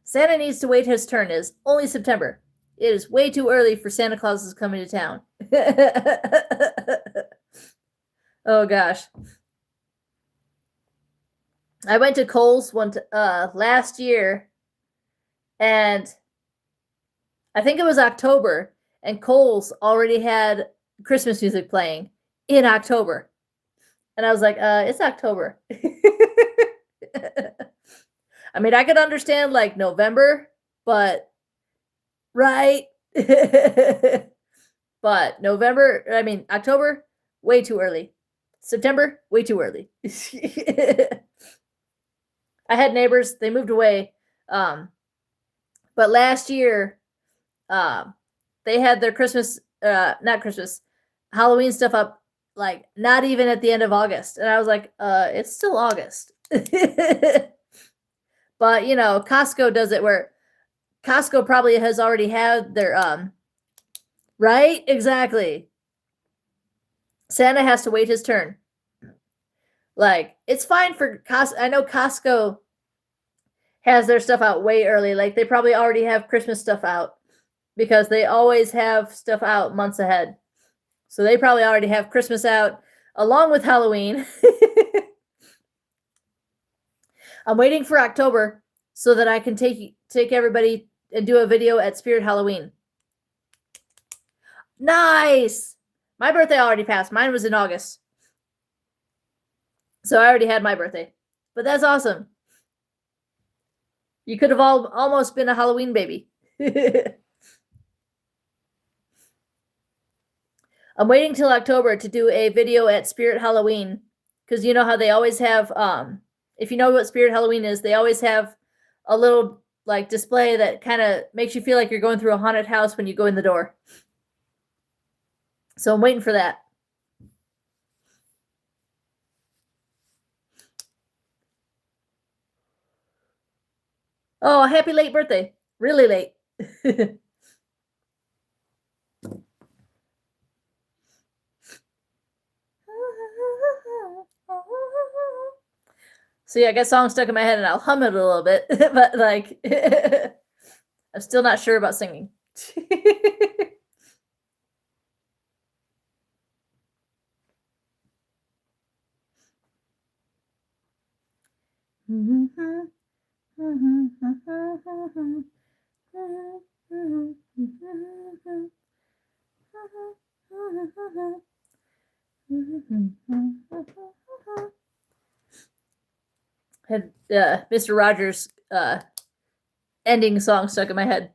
Santa needs to wait his turn. Is only September. It is way too early for Santa Claus is coming to town. Oh gosh. I went to Kohl's last year, and I think it was October, and Kohl's already had Christmas music playing in October. And I was like, it's October. I mean, I could understand like November, but right. But October, way too early. September, way too early. I had neighbors, they moved away. But last year, they had their Halloween stuff up, like not even at the end of August. And I was like, it's still August. But Costco does it where Costco probably has already had their, right? Exactly. Santa has to wait his turn. Like, it's fine for Costco. I know Costco has their stuff out way early. Like, they probably already have Christmas stuff out because they always have stuff out months ahead. So they probably already have Christmas out along with Halloween. I'm waiting for October so that I can take everybody and do a video at Spirit Halloween. Nice! My birthday already passed. Mine was in August. So I already had my birthday. But that's awesome. You could have almost been a Halloween baby. I'm waiting till October to do a video at Spirit Halloween, because you know how they always have, if you know what Spirit Halloween is, they always have a little like display that kind of makes you feel like you're going through a haunted house when you go in the door. So I'm waiting for that. Oh, happy late birthday. Really late. See, I got songs stuck in my head and I'll hum it a little bit, but like, I'm still not sure about singing. Had Mr. Rogers ending song stuck in my head.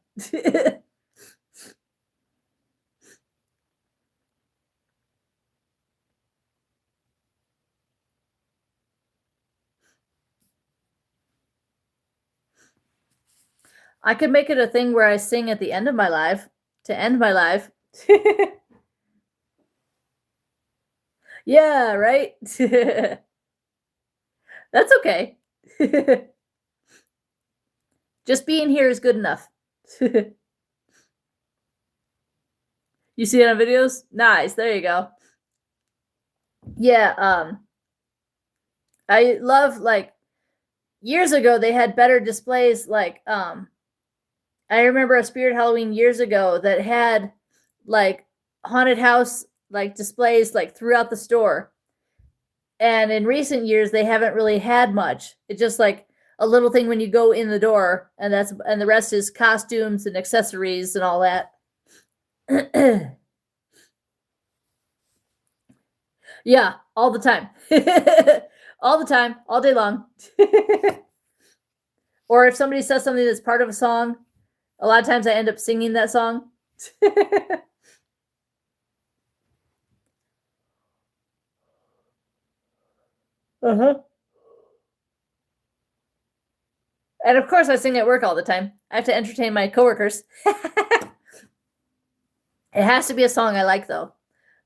I could make it a thing where I sing at the end of my live to end my live. Yeah, right? That's okay. Just being here is good enough. You see it on videos? Nice. There you go. Yeah, I love, like, years ago they had better displays, like, I remember a Spirit Halloween years ago that had like haunted house like displays like throughout the store. And in recent years they haven't really had much. It's just like a little thing when you go in the door, and the rest is costumes and accessories and all that. Yeah, all the time. All the time, all day long. Or if somebody says something that's part of a song, a lot of times I end up singing that song. Uh-huh. And of course I sing at work all the time. I have to entertain my coworkers. It has to be a song I like though.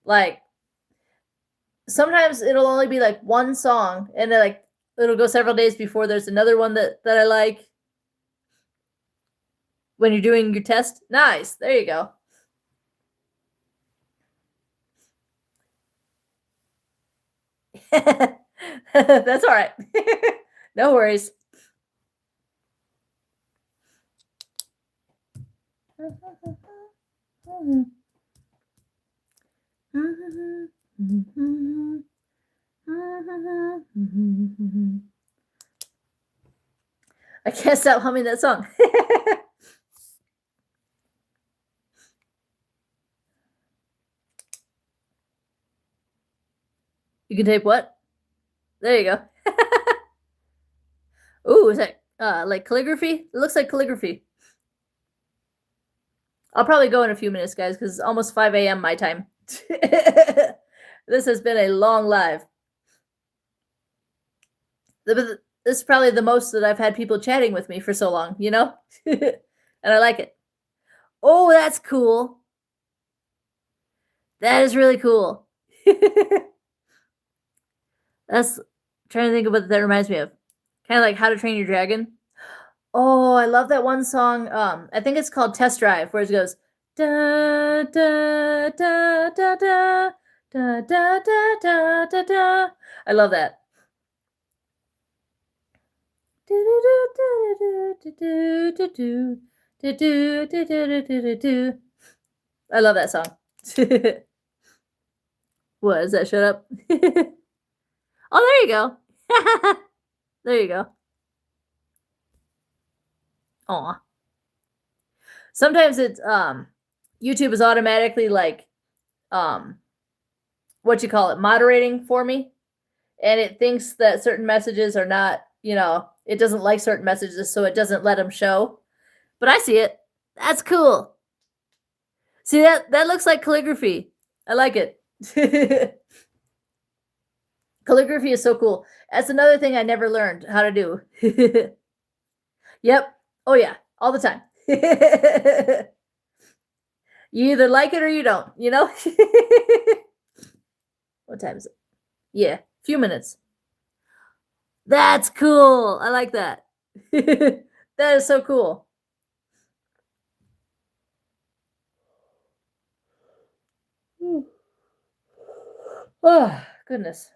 Like sometimes it'll only be like one song, and then like it'll go several days before there's another one that I like. When you're doing your test, nice. There you go. That's all right. No worries. I can't stop humming that song. You can tape what? There you go. Ooh, is that like calligraphy? It looks like calligraphy. I'll probably go in a few minutes, guys, because it's almost 5 a.m. my time. This has been a long live. This is probably the most that I've had people chatting with me for so long, you know? And I like it. Oh, that's cool. That is really cool. That's trying to think of what that reminds me of. Kind of like How to Train Your Dragon. Oh, I love that one song. I think it's called Test Drive, where it goes da da da da da da da da da da da. I love that. I love that song. What is that? Shut up. Oh, there you go. There you go. Aw. Sometimes it's YouTube is automatically like what you call it, moderating for me, and it thinks that certain messages are not, you know, it doesn't like certain messages, so it doesn't let them show. But I see it. That's cool. See that looks like calligraphy. I like it. Calligraphy is so cool. That's another thing I never learned how to do. Yep. Oh yeah, all the time. You either like it or you don't, you know? What time is it? Yeah, few minutes. That's cool. I like that. That is so cool. Oh, goodness.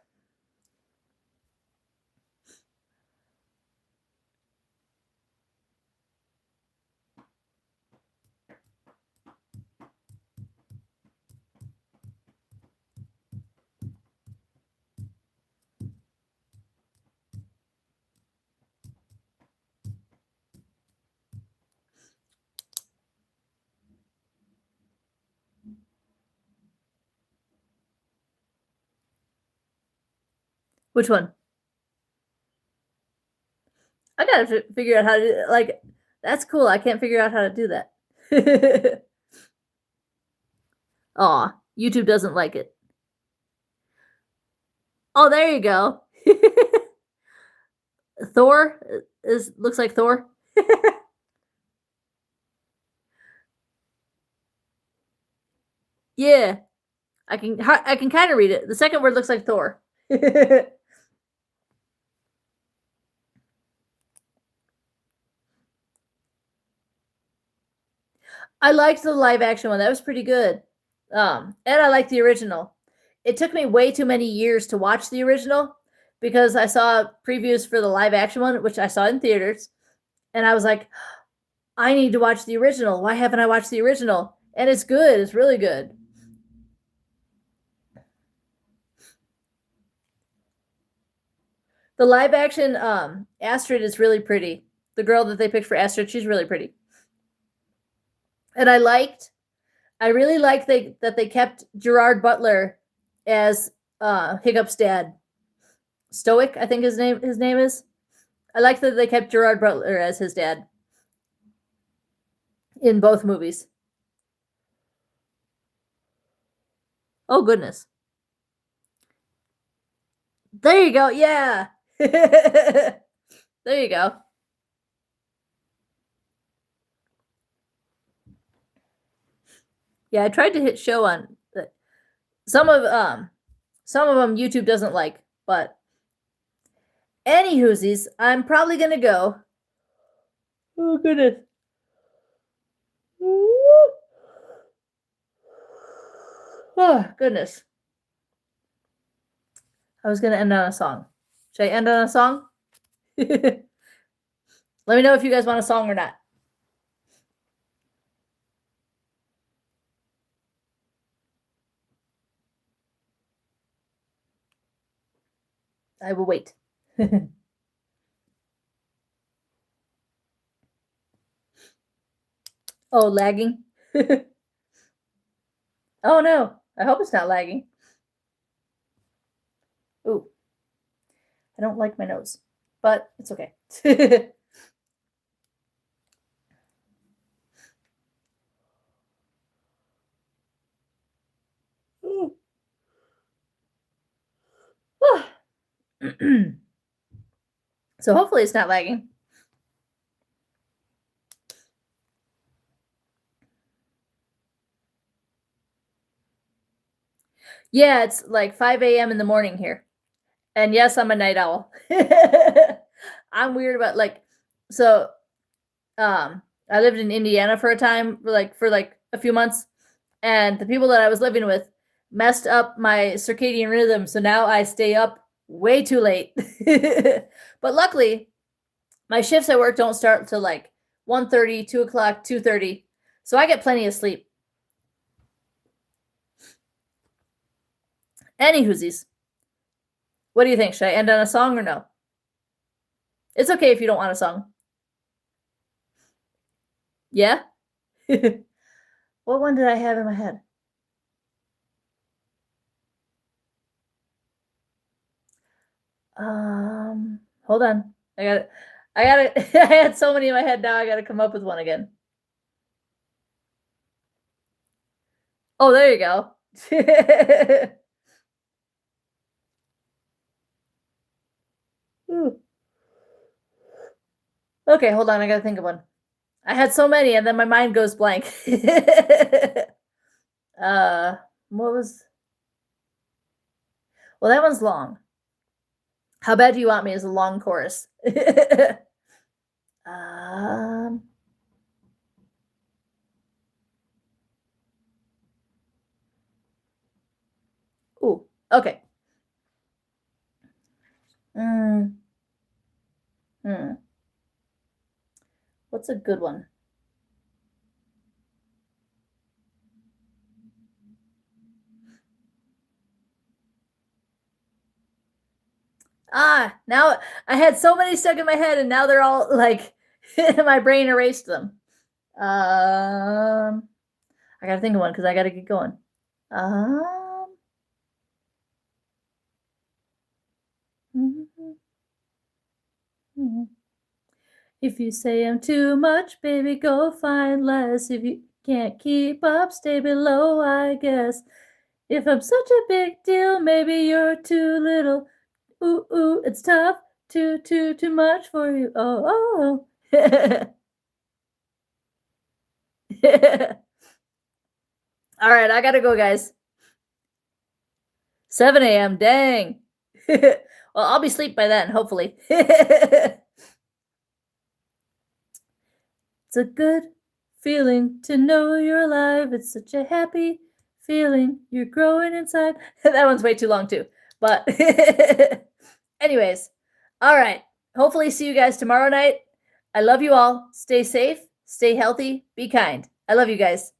Which one? I gotta figure out how to do, like, that's cool. I can't figure out how to do that. Aw, YouTube doesn't like it. Oh, there you go. Thor is looks like Thor. Yeah, I can kind of read it. The second word looks like Thor. I liked the live action one. That was pretty good. And I liked the original. It took me way too many years to watch the original because I saw previews for the live action one, which I saw in theaters, and I was like, I need to watch the original. Why haven't I watched the original? And it's good. It's really good. The live action Astrid is really pretty. The girl that they picked for Astrid, she's really pretty. And I really liked that they kept Gerard Butler as Hiccup's dad. Stoic, I think his name is. I like that they kept Gerard Butler as his dad in both movies. Oh goodness. There you go. Yeah. There you go. Yeah, I tried to hit show on some of them YouTube doesn't like, but any hoosies, I'm probably gonna go. Oh goodness. Oh goodness. I was gonna end on a song. Should I end on a song? Let me know if you guys want a song or not. I will wait. Oh, lagging. Oh no. I hope it's not lagging. Ooh. I don't like my nose, but it's okay. So hopefully it's not lagging. Yeah, it's like 5 a.m. in the morning here. And yes, I'm a night owl. I'm weird about so I lived in Indiana for a time, for a few months, and the people that I was living with messed up my circadian rhythm, so now I stay up way too late. But luckily, my shifts at work don't start till like 1:30, 2 o'clock, 2:30, so I get plenty of sleep. Any hoosies. What do you think? Should I end on a song or no? It's okay if you don't want a song. Yeah? What one did I have in my head? Hold on. I got it. I gotta. I had so many in my head now. I gotta come up with one again. Oh, there you go. Okay, hold on. I gotta think of one. I had so many, and then my mind goes blank. uh, what was? Well, that one's long. How bad do you want me? Is a long chorus. um. Ooh. Okay. Mm. Hmm. What's a good one? Now I had so many stuck in my head, and now they're all like my brain erased them. I gotta think of one because I gotta get going. Um, if you say I'm too much, baby, go find less. If you can't keep up, stay below, I guess. If I'm such a big deal, maybe you're too little. Ooh, ooh, it's tough. Too much for you. Oh, oh. All right, I gotta go, guys. 7 a.m. Dang. Well, I'll be asleep by then, hopefully. It's a good feeling to know you're alive. It's such a happy feeling. You're growing inside. That one's way too long, too. But, anyways, all right. Hopefully, see you guys tomorrow night. I love you all. Stay safe, stay healthy, be kind. I love you guys.